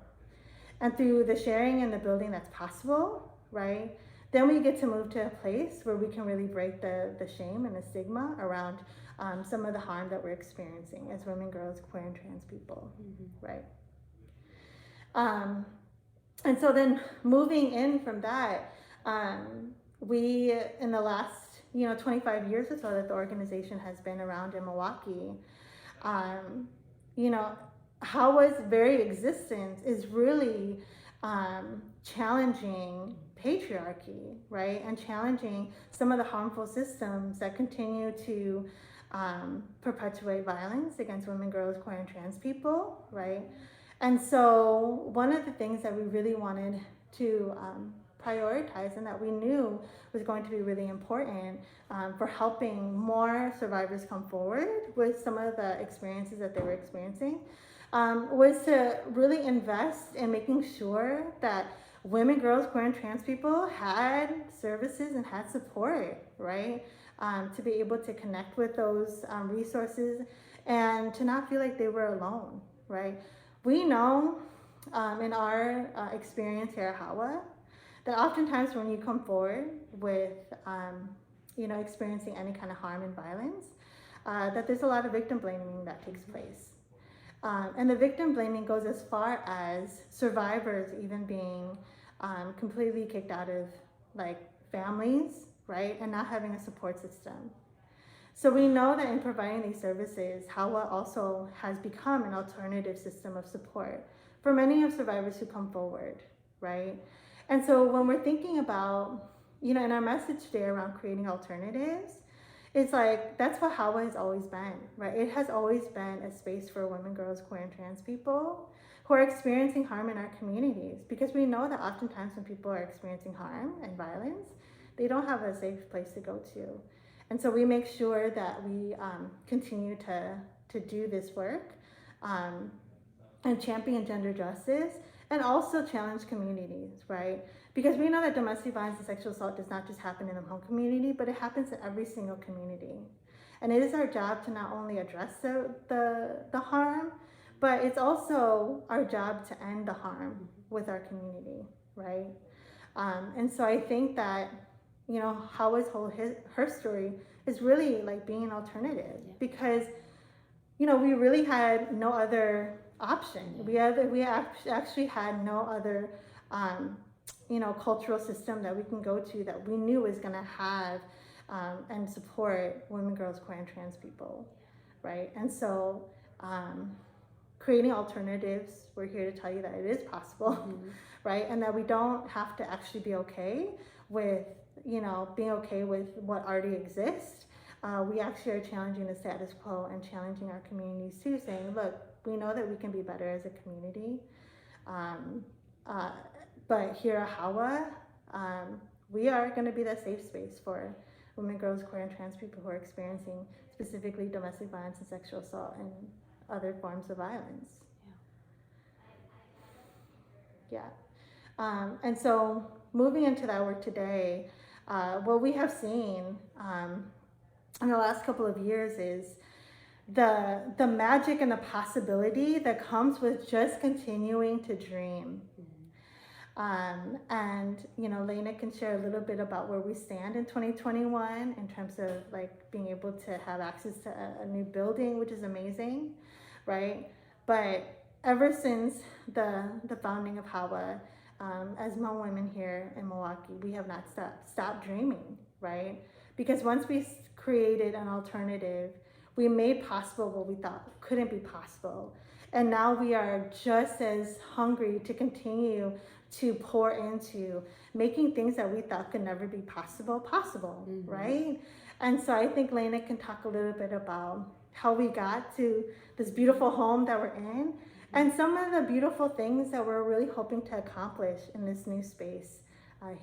And through the sharing and the building that's possible, right, then we get to move to a place where we can really break the shame and the stigma around some of the harm that we're experiencing as women, girls, queer and trans people, right? And so then moving in from that, we, in the last 25 years or so that the organization has been around in Milwaukee, Hawa's very existence is really challenging patriarchy, right? And challenging some of the harmful systems that continue to perpetuate violence against women, girls, queer and trans people, right? And so one of the things that we really wanted to prioritize and that we knew was going to be really important for helping more survivors come forward with some of the experiences that they were experiencing was to really invest in making sure that women, girls, queer and trans people had services and had support, right? To be able to connect with those resources and to not feel like they were alone, right? We know in our experience here at Hawa that oftentimes when you come forward with, experiencing any kind of harm and violence, that there's a lot of victim blaming that takes place. And the victim blaming goes as far as survivors even being completely kicked out of families, right? And not having a support system. So we know that in providing these services, Hawa also has become an alternative system of support for many of survivors who come forward, right? And so when we're thinking about, in our message today around creating alternatives, It's like, that's what Hawa has always been, right? It has always been a space for women, girls, queer, and trans people who are experiencing harm in our communities, because we know that oftentimes when people are experiencing harm and violence, they don't have a safe place to go to. And so we make sure that we continue to do this work and champion gender justice, and also challenge communities, right? Because we know that domestic violence and sexual assault does not just happen in the Hmong community, but it happens in every single community. And it is our job to not only address the harm, but it's also our job to end the harm with our community, right? And so I think that, you know, Hawa's her story is really like being an alternative, because, you know, we really had no other option. We actually had no other, you know, cultural system that we can go to that we knew was going to have and support women, girls, queer, and trans people, right? And so creating alternatives, we're here to tell you that it is possible, right? And that we don't have to actually be okay with, you know, being okay with what already exists. We actually are challenging the status quo and challenging our communities too, saying, look, we know that we can be better as a community. But here at Hawa, we are going to be that safe space for women, girls, queer, and trans people who are experiencing specifically domestic violence and sexual assault and other forms of violence. Yeah. And so moving into that work today, what we have seen in the last couple of years is the magic and the possibility that comes with just continuing to dream. And, you know, Lena can share a little bit about where we stand in 2021 in terms of like being able to have access to a new building, which is amazing, right? But ever since the founding of Hawa, as Hmong women here in Milwaukee, we have not stopped dreaming, right? Because once we created an alternative, we made possible what we thought couldn't be possible. And now we are just as hungry to continue to pour into making things that we thought could never be possible, right? And so I think Lena can talk a little bit about how we got to this beautiful home that we're in, and some of the beautiful things that we're really hoping to accomplish in this new space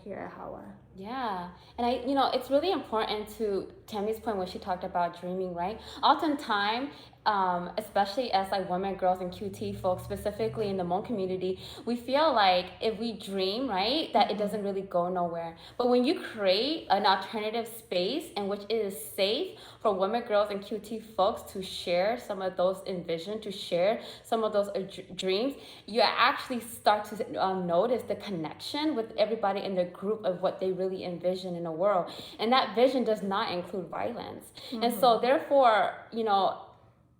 here at Hawa. Yeah, and you know, it's really important to Tammy's point when she talked about dreaming, right? Oftentimes, especially as like women, girls, and QT folks, specifically in the Hmong community, we feel like if we dream, right, that it doesn't really go nowhere. But when you create an alternative space in which it is safe for women, girls, and QT folks to share some of those envision, to share some of those dreams, you actually start to notice the connection with everybody in the group of what they really envision in a world. And that vision does not include violence. And so therefore, you know,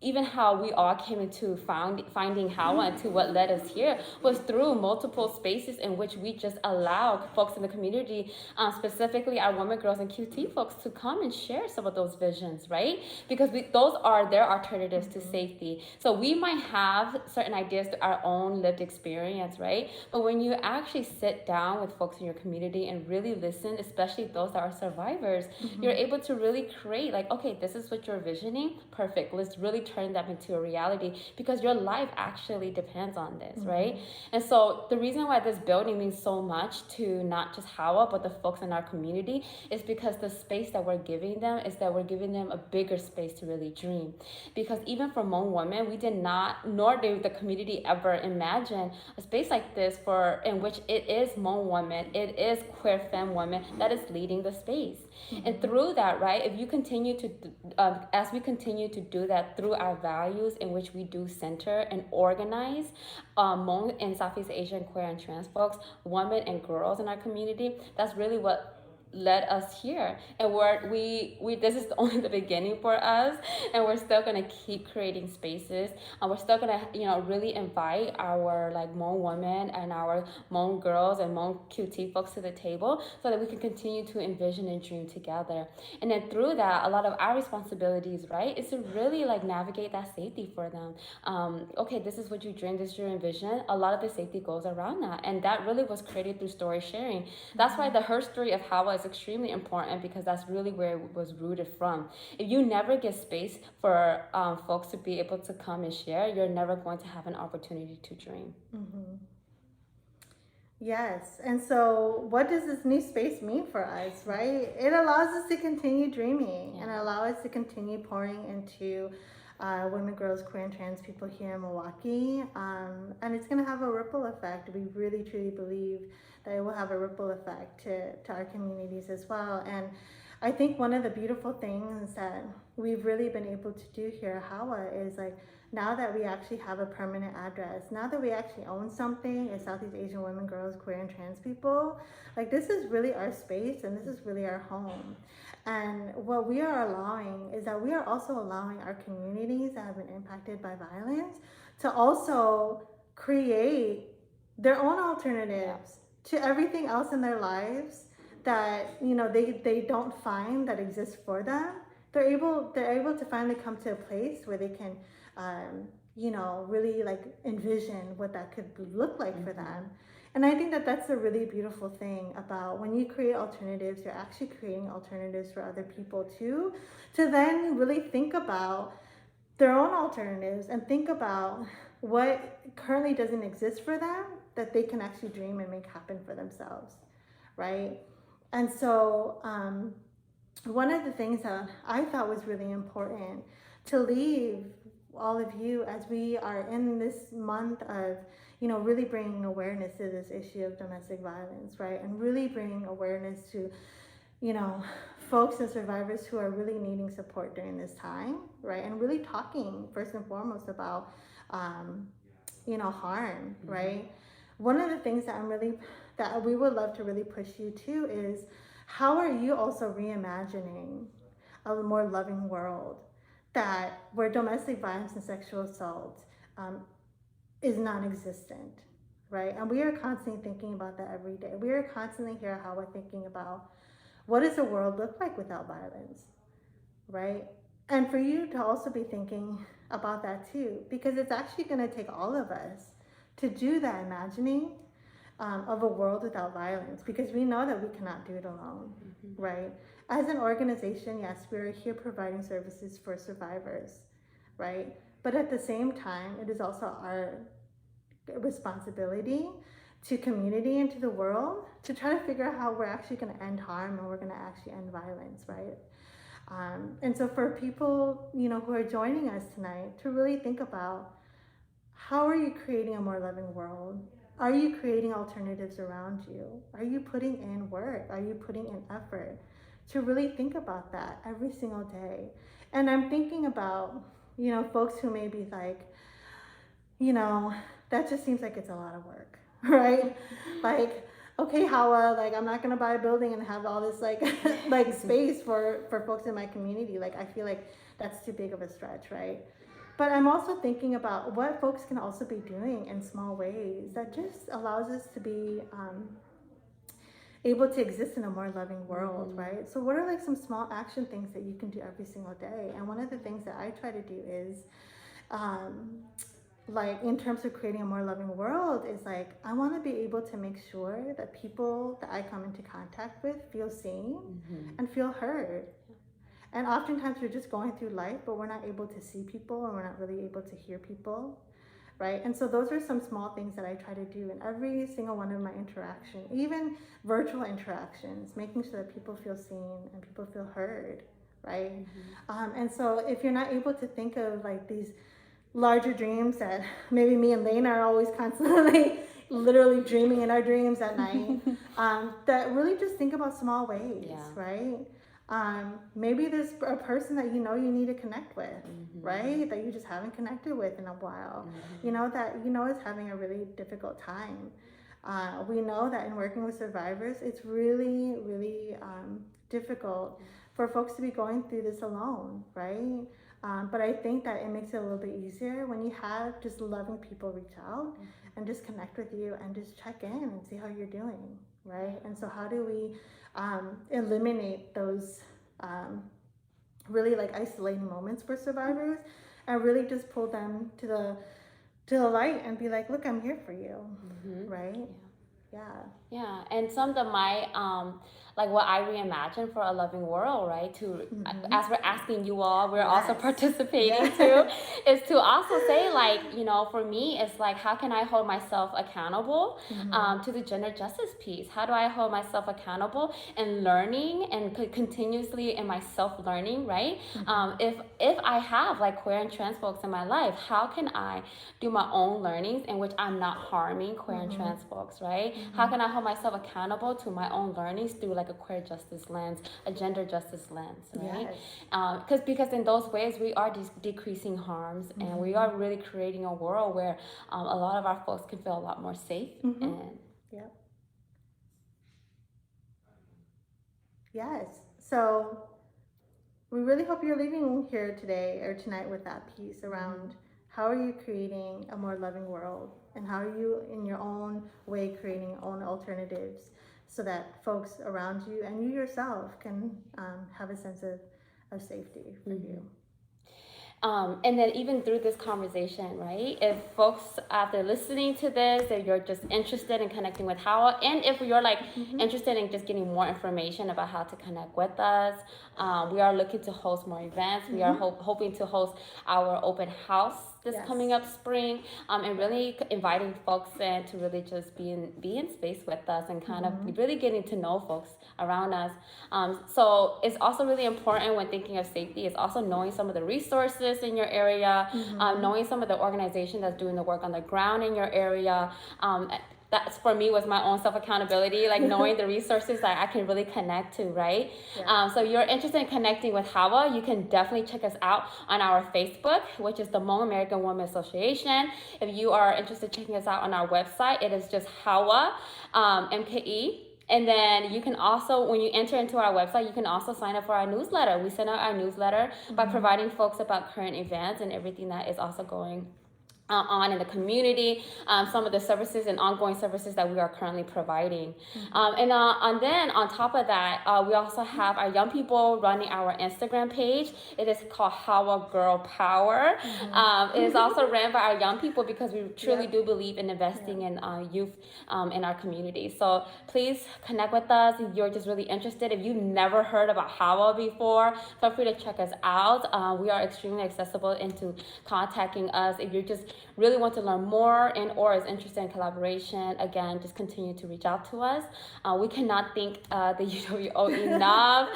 even how we all came into finding Hawa and to what led us here was through multiple spaces in which we just allow folks in the community, specifically our women, girls, and QT folks, to come and share some of those visions, right? Because those are their alternatives to safety. So we might have certain ideas to our own lived experience, right? But when you actually sit down with folks in your community and really listen, especially those that are survivors, you're able to really create like, okay, this is what you're visioning, perfect, let's really turn that into a reality, because your life actually depends on this, right? And so the reason why this building means so much to not just Hawa, but the folks in our community, is because the space that we're giving them is that we're giving them a bigger space to really dream. Because even for Hmong women, we did not, nor did the community ever imagine a space like this in which it is Hmong women, it is queer femme women that is leading the space. And through that, right, if you continue to, as we continue to do that through our values in which we do center and organize Hmong and Southeast Asian queer and trans folks, women and girls in our community, that's really what led us here. And we this is only the beginning for us, and we're still gonna keep creating spaces, and we're still gonna, you know, really invite our like Hmong women and our Hmong girls and Hmong QT folks to the table so that we can continue to envision and dream together. And then through that, a lot of our responsibilities, right, is to really like navigate that safety for them. Okay, this is what you dream, this is your envision. A lot of the safety goes around that, and that really was created through story sharing. That's why the her story of Hawa is is extremely important because that's really where it was rooted from. If you never get space for folks to be able to come and share, you're never going to have an opportunity to dream. Mm-hmm. Yes, and so what does this new space mean for us, right? It allows us to continue dreaming and allow us to continue pouring into women, girls, queer, and trans people here in Milwaukee. And it's going to have a ripple effect. We really, truly believe that it will have a ripple effect to our communities as well. And I think one of the beautiful things that we've really been able to do here at HAWA is like, now that we actually have a permanent address, now that we actually own something as Southeast Asian women, girls, queer, and trans people, like this is really our space and this is really our home. And what we are allowing is that we are also allowing our communities that have been impacted by violence to also create their own alternatives to everything else in their lives that, you know, they don't find that exists for them. They're able to finally come to a place where they can you know, really like envision what that could look like for them. And I think that that's a really beautiful thing about when you create alternatives, you're actually creating alternatives for other people too, to then really think about their own alternatives and think about what currently doesn't exist for them that they can actually dream and make happen for themselves, right? And so one of the things that I thought was really important to leave all of you as we are in this month of, you know, really bringing awareness to this issue of domestic violence, right? And really bringing awareness to, you know, folks and survivors who are really needing support during this time, right? And really talking first and foremost about, you know, harm, right? One of the things that we would love to really push you to is, how are you also reimagining a more loving world where domestic violence and sexual assault is non-existent, right? And we are constantly thinking about that every day. We are constantly here how we're thinking about what does the world look like without violence, right? And for you to also be thinking about that too, because it's actually going to take all of us to do that imagining of a world without violence, because we know that we cannot do it alone, right? As an organization, yes, we're here providing services for survivors, right? But at the same time, it is also our responsibility to community and to the world to try to figure out how we're actually going to end harm and we're going to actually end violence, right? And so for people, you know, who are joining us tonight, to really think about, how are you creating a more loving world? Are you creating alternatives around you? Are you putting in work? Are you putting in effort to really think about that every single day? And I'm thinking about, you know, folks who may be like, you know, that just seems like it's a lot of work, right? Like, okay, Hawa, like I'm not gonna buy a building and have all this like like space for folks in my community. Like I feel like that's too big of a stretch, right? But I'm also thinking about what folks can also be doing in small ways that just allows us to be able to exist in a more loving world, right? So what are like some small action things that you can do every single day? And one of the things that I try to do is, like in terms of creating a more loving world, is like, I want to be able to make sure that people that I come into contact with feel seen and feel heard. And oftentimes we're just going through life, but we're not able to see people and we're not really able to hear people, right? And so those are some small things that I try to do in every single one of my interactions, even virtual interactions, making sure that people feel seen and people feel heard, right? And so if you're not able to think of like these larger dreams that maybe me and Lena are always constantly literally dreaming in our dreams at night, that really just think about small ways, right? Maybe there's a person that you know you need to connect with, right? That you just haven't connected with in a while, you know, that you know is having a really difficult time. We know that in working with survivors, it's really, really difficult for folks to be going through this alone, right? But I think that it makes it a little bit easier when you have just loving people reach out and just connect with you and just check in and see how you're doing, right? And so how do we eliminate those really like isolating moments for survivors and really just pull them to the light and be like, look, I'm here for you, right? Yeah. Yeah, and some of my like what I reimagine for a loving world, right? To as we're asking you all, we're also participating too, is to also say like, you know, for me, it's like, how can I hold myself accountable to the gender justice piece? How do I hold myself accountable and learning and continuously in my self-learning, right? If I have like queer and trans folks in my life, how can I do my own learnings in which I'm not harming queer and trans folks, right? How can I hold myself accountable to my own learnings through like a queer justice lens, a gender justice lens, right? Because in those ways we are decreasing harms and we are really creating a world where a lot of our folks can feel a lot more safe. And Yes. So we really hope you're leaving here today or tonight with that piece around how are you creating a more loving world, and how are you in your own way creating your own alternatives so that folks around you and you yourself can have a sense of safety for you. And then even through this conversation, right? If folks after listening to this, if you're just interested in connecting with Hao, and if you're like interested in just getting more information about how to connect with us, we are looking to host more events. We are hoping to host our open house this coming up spring, and really inviting folks in to really just be in space with us and kind of really getting to know folks around us. So it's also really important when thinking of safety is also knowing some of the resources in your area, knowing some of the organization that's doing the work on the ground in your area. That's for me was my own self-accountability, like knowing the resources that I can really connect to, right? So if you're interested in connecting with HAWA, you can definitely check us out on our Facebook, which is the Hmong American Women Association. If you are interested in checking us out on our website, it is just HAWA, MKE. And then you can also, when you enter into our website, you can also sign up for our newsletter. We send out our newsletter by providing folks about current events and everything that is also going on in the community, some of the services and ongoing services that we are currently providing. And then on top of that, we also have our young people running our Instagram page. It is called Hawa Girl Power. It is also ran by our young people because we truly do believe in investing in youth in our community. So please connect with us if you're just really interested. If you've never heard about Hawa before, feel free to check us out. We are extremely accessible into contacting us. If you're just really want to learn more and or is interested in collaboration, again, just continue to reach out to us. We cannot thank the UWO enough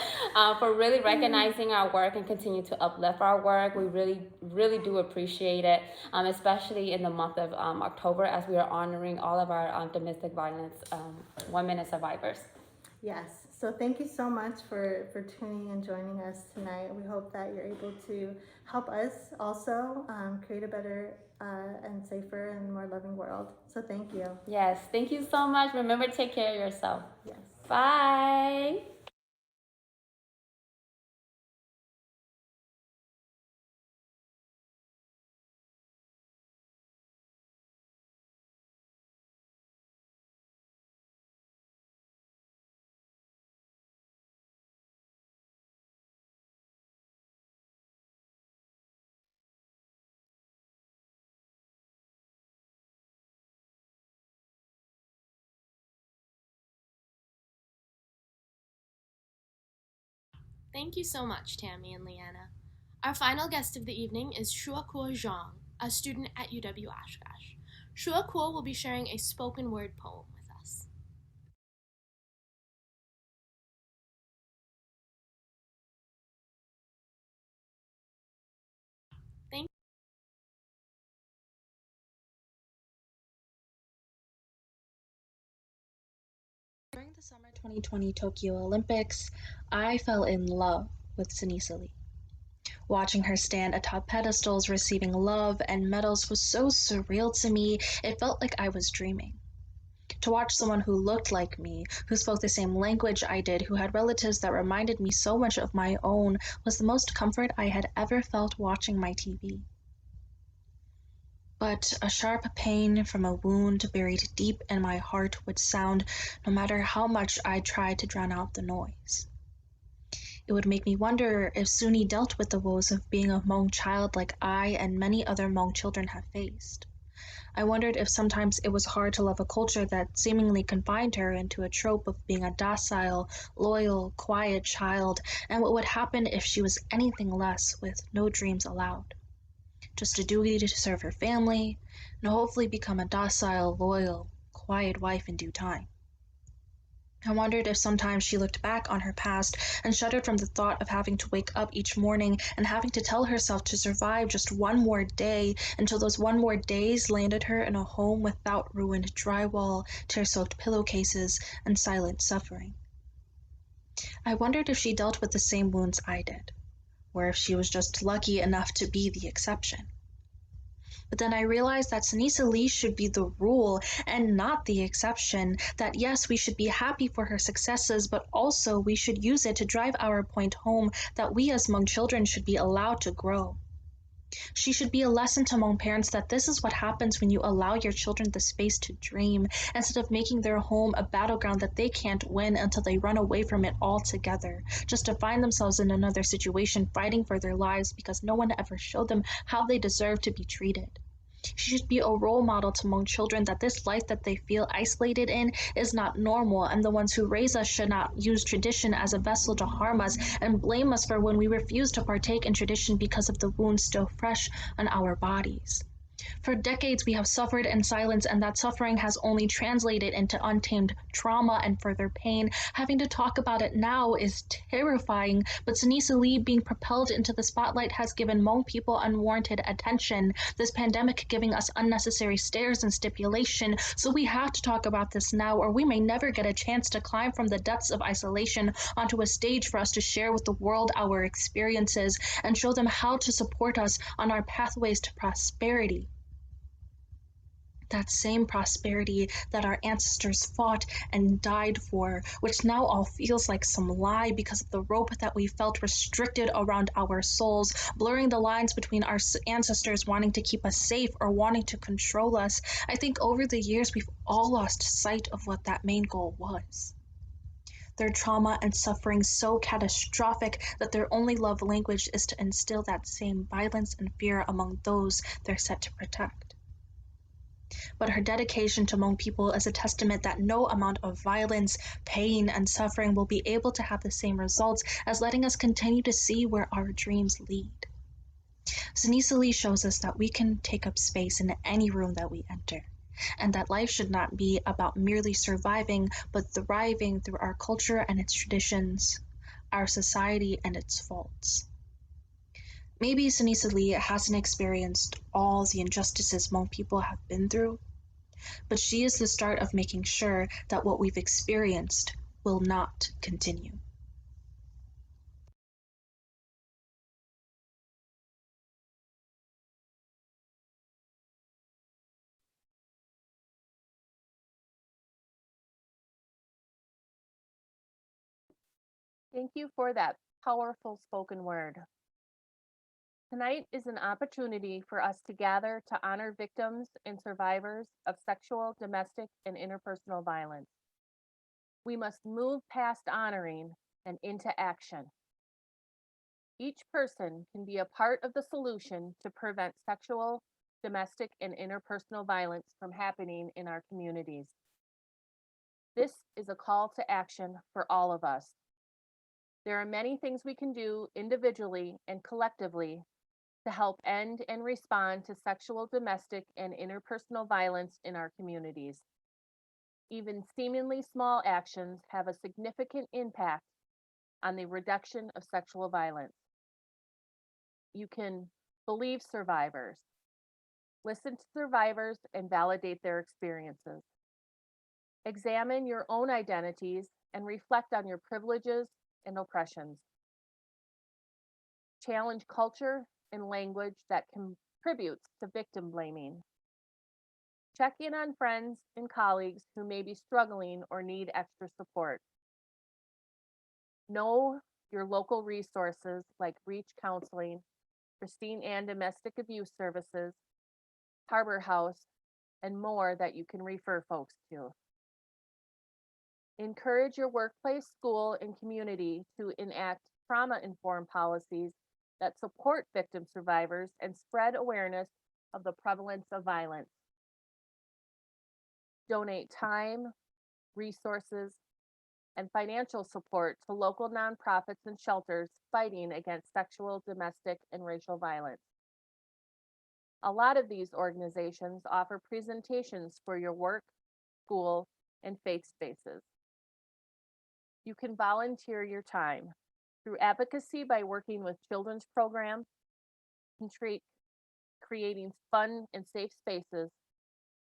for really recognizing our work and continue to uplift our work. We really, really do appreciate it, especially in the month of October as we are honoring all of our domestic violence women and survivors. Yes. So thank you so much for tuning and joining us tonight. We hope that you're able to help us also create a better and safer and more loving world. So thank you. Yes, thank you so much. Remember to take care of yourself. Yes. Bye. Thank you so much, Tammy and Leanna. Our final guest of the evening is Shuaku Zhang, a student at UW Oshkosh. Shuaku will be sharing a spoken word poem with us. During the summer 2020 Tokyo Olympics, I fell in love with Sinisa Lee. Watching her stand atop pedestals receiving love and medals was so surreal to me, it felt like I was dreaming. To watch someone who looked like me, who spoke the same language I did, who had relatives that reminded me so much of my own, was the most comfort I had ever felt watching my TV. But a sharp pain from a wound buried deep in my heart would sound no matter how much I tried to drown out the noise. It would make me wonder if Suni dealt with the woes of being a Hmong child like I and many other Hmong children have faced. I wondered if sometimes it was hard to love a culture that seemingly confined her into a trope of being a docile, loyal, quiet child, and what would happen if she was anything less, with no dreams allowed. Just a duty to serve her family, and hopefully become a docile, loyal, quiet wife in due time. I wondered if sometimes she looked back on her past and shuddered from the thought of having to wake up each morning and having to tell herself to survive just one more day until those one more days landed her in a home without ruined drywall, tear-soaked pillowcases, and silent suffering. I wondered if she dealt with the same wounds I did, or if she was just lucky enough to be the exception. But then I realized that Sinisa Lee should be the rule and not the exception, that yes, we should be happy for her successes, but also we should use it to drive our point home that we as Hmong children should be allowed to grow. She should be a lesson to Hmong parents that this is what happens when you allow your children the space to dream, instead of making their home a battleground that they can't win until they run away from it altogether, just to find themselves in another situation fighting for their lives because no one ever showed them how they deserve to be treated. She should be a role model to Hmong children that this life that they feel isolated in is not normal, and the ones who raise us should not use tradition as a vessel to harm us and blame us for when we refuse to partake in tradition because of the wounds still fresh on our bodies. For decades, we have suffered in silence, and that suffering has only translated into untamed trauma and further pain. Having to talk about it now is terrifying, but Sinisa Lee being propelled into the spotlight has given Hmong people unwarranted attention, this pandemic giving us unnecessary stares and stipulation, so we have to talk about this now, or we may never get a chance to climb from the depths of isolation onto a stage for us to share with the world our experiences and show them how to support us on our pathways to prosperity. That same prosperity that our ancestors fought and died for, which now all feels like some lie because of the rope that we felt restricted around our souls, blurring the lines between our ancestors wanting to keep us safe or wanting to control us. I think over the years we've all lost sight of what that main goal was. Their trauma and suffering so catastrophic that their only love language is to instill that same violence and fear among those they're set to protect. But her dedication to Hmong people is a testament that no amount of violence, pain, and suffering will be able to have the same results as letting us continue to see where our dreams lead. Sinisa Lee shows us that we can take up space in any room that we enter, and that life should not be about merely surviving, but thriving through our culture and its traditions, our society and its faults. Maybe Sinisa Lee hasn't experienced all the injustices Hmong people have been through, but she is the start of making sure that what we've experienced will not continue. Thank you for that powerful spoken word. Tonight is an opportunity for us to gather to honor victims and survivors of sexual, domestic, and interpersonal violence. We must move past honoring and into action. Each person can be a part of the solution to prevent sexual, domestic, and interpersonal violence from happening in our communities. This is a call to action for all of us. There are many things we can do individually and collectively to help end and respond to sexual, domestic, and interpersonal violence in our communities. Even seemingly small actions have a significant impact on the reduction of sexual violence. You can believe survivors, listen to survivors, and validate their experiences. Examine your own identities and reflect on your privileges and oppressions. Challenge culture and language that contributes to victim blaming. Check in on friends and colleagues who may be struggling or need extra support. Know your local resources like Reach Counseling, Christine Ann Domestic Abuse Services, Harbor House, and more that you can refer folks to. Encourage your workplace, school, and community to enact trauma-informed policies that support victim survivors and spread awareness of the prevalence of violence. donate time, resources, and financial support to local nonprofits and shelters fighting against sexual, domestic, and racial violence. A lot of these organizations offer presentations for your work, school, and faith spaces. You can volunteer your time through advocacy by working with children's programs, creating fun and safe spaces,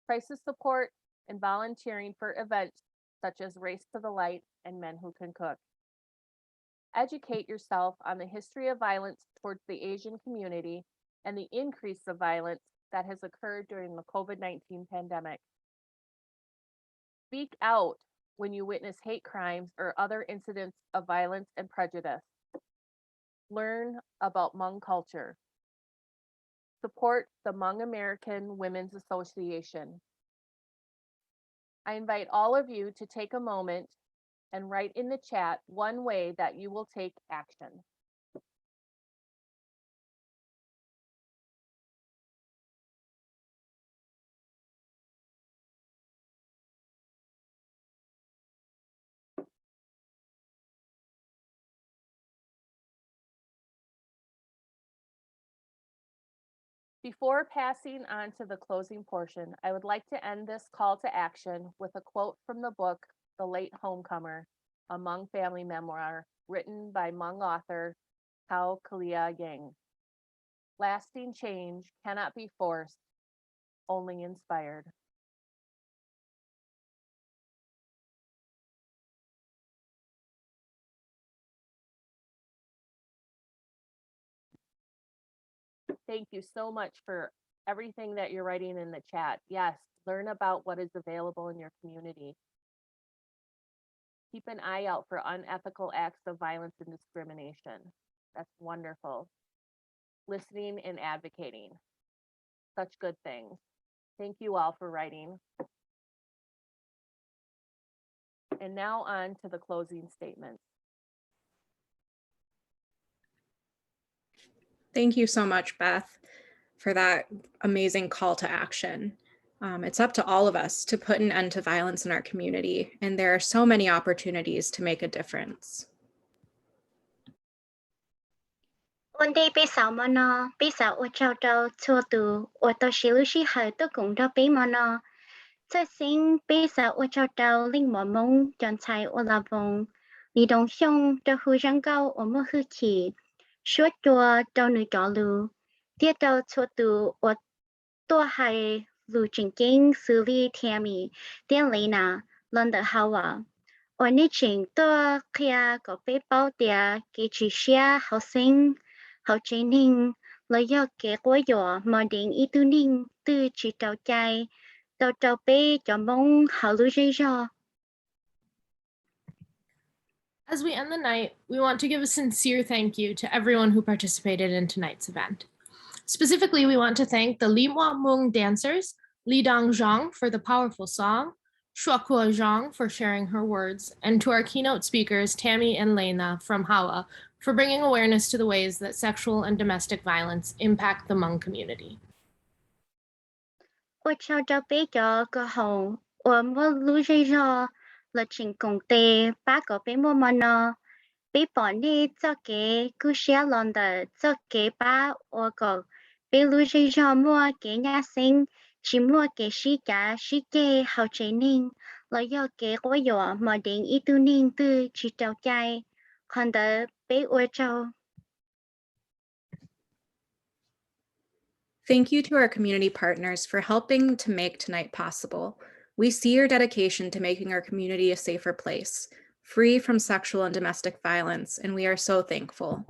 crisis support, and volunteering for events such as Race to the Light and Men Who Can Cook. Educate yourself on the history of violence towards the Asian community and the increase of violence that has occurred during the COVID-19 pandemic. Speak out when you witness hate crimes or other incidents of violence and prejudice. Learn about Hmong culture. Support the Hmong American Women's Association. I invite all of you to take a moment and write in the chat one way that you will take action. Before passing on to the closing portion, I would like to end this call to action with a quote from the book, The Late Homecomer, a Hmong family memoir written by Hmong author Thao Yang. Lasting change cannot be forced, only inspired. Thank you so much for everything that you're writing in the chat. Yes, learn about what is available in your community. Keep an eye out for unethical acts of violence and discrimination. That's wonderful. Listening and advocating. Such good things. Thank you all for writing. And now on to the closing statements. Thank you so much, Beth, for that amazing call to action. It's up to all of us to put an end to violence in our community, and there are so many opportunities to make a difference. วันนี้ไปสาวมอนอไปสาวอเจ้าเจ้าชัวตูอตชิลุชิหายตะกงดอไปมอนอเจ้าสิงไปสาวอเจ้าเจ้าลิงหมอมงจอนชัยอลาวงลีดงชงเจ้าหูจังเก้าอมฮือขีชัวตัวเจ้าหนูจอลูเตี้ยเจ้าชัวตูอตัวไฮลูจิงกิ้งซูลีเทียมีเตี้ยลีนาลอนเดอร์ฮาวาวันนี้จิงตัวเคียก็ไปเป้าเตียกิจิเชียเฮาซิงHậu chế ninh, lời do kế của dọa mà đến ý tư ninh từ chỉ trao chạy, trao bê cho mong hậu lưu dây do. As we end the night, we want to give a sincere thank you to everyone who participated in tonight's event. Specifically, we want to thank the Hmong Dancers, Dong Zhang for the powerful song, Shuaku Zhang for sharing her words, and to our keynote speakers, Tammy and Lena from Hawa, for bringing awareness to the ways that sexual and domestic violence impact the Hmong community. 我悄悄背着个后，我摸路水着，了进工地，把个被摸摸呢，被帮你做给故事浪的做给把我个被路水着摸给伢生，只摸给世界世界好ใจนิ่ง，了要给我有莫定一度นิ่ง的去找ใจ，看得被我找。Thank you to our community partners for helping to make tonight possible. We see your dedication to making our community a safer place, free from sexual and domestic violence, and we are so thankful.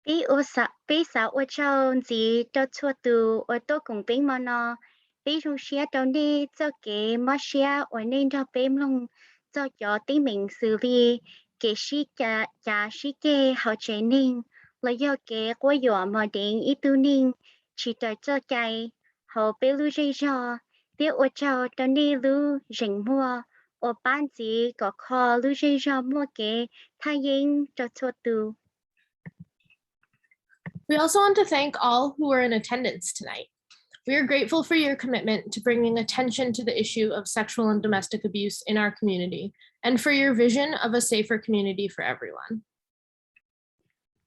比萨我找自到错度我都公平嘛呢，比从些到你做给么些我能到被弄做叫地名xử理，给世界世界好ใจนิ่ง là do kế của dọa mà đến ý tư ninh chỉ tới cho chạy hậu bê lưu dây dò tiếc ở chào cho đi lưu rình mua ở ban gì có kho lưu dây dò mua kế thay yên cho cho tù. We also want to thank all who were in attendance tonight. We are grateful for your commitment to bringing attention to the issue of sexual and domestic abuse in our community, and for your vision of a safer community for everyone.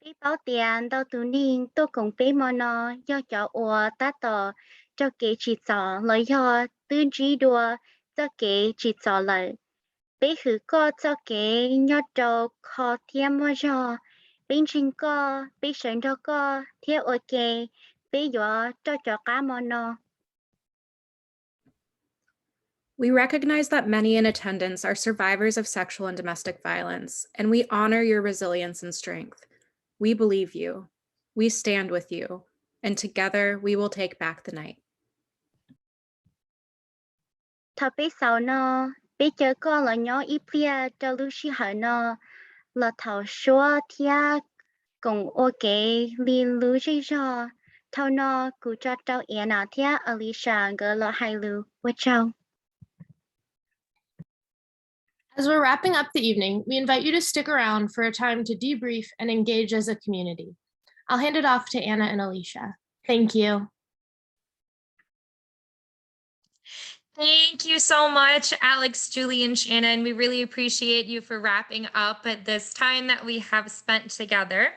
Bí báo tiền đâu tụ ninh tôi cũng bí mò nó do cho ua ta tờ cho kế chỉ trò lời do tư trí đùa cho kế chỉ trò lời bí hử co cho kế nhớ trâu khó thiêm mò do bí trình co bí sẵn đó co thiết ok bí dọa cho cá mò nó. We recognize that many in attendance are survivors of sexual and domestic violence, and we honor your resilience and strength. We believe you, we stand with you, and together we will take back the night. Thọ bí sau nó, bí chờ co là nhỏ ít plia cho lưu sĩ hở nó, là thảo xua thia cùng ok li lưu sĩ cho, thảo nó cụ cho trâu yên à thia Alicia gỡ là hai lưu với trâu. As we're wrapping up the evening, we invite you to stick around for a time to debrief and engage as a community. I'll hand it off to Anna and Alicia. Thank you. Thank you so much, Alex, Julie, and Shannon. We really appreciate you for wrapping up at this time that we have spent together.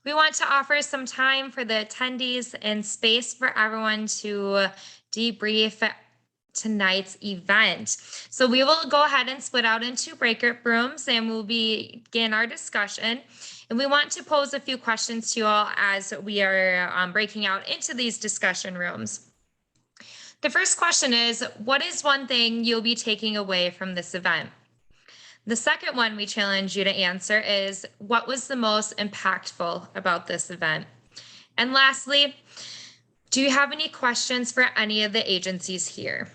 We want to offer some time for the attendees and space for everyone to debrief tonight's event. So we will go ahead and split out into breakout rooms and we'll begin our discussion. And we want to pose a few questions to you all as we are breaking out into these discussion rooms. The first question is, what is one thing you'll be taking away from this event? The second one we challenge you to answer is, what was the most impactful about this event? And lastly, do you have any questions for any of the agencies here?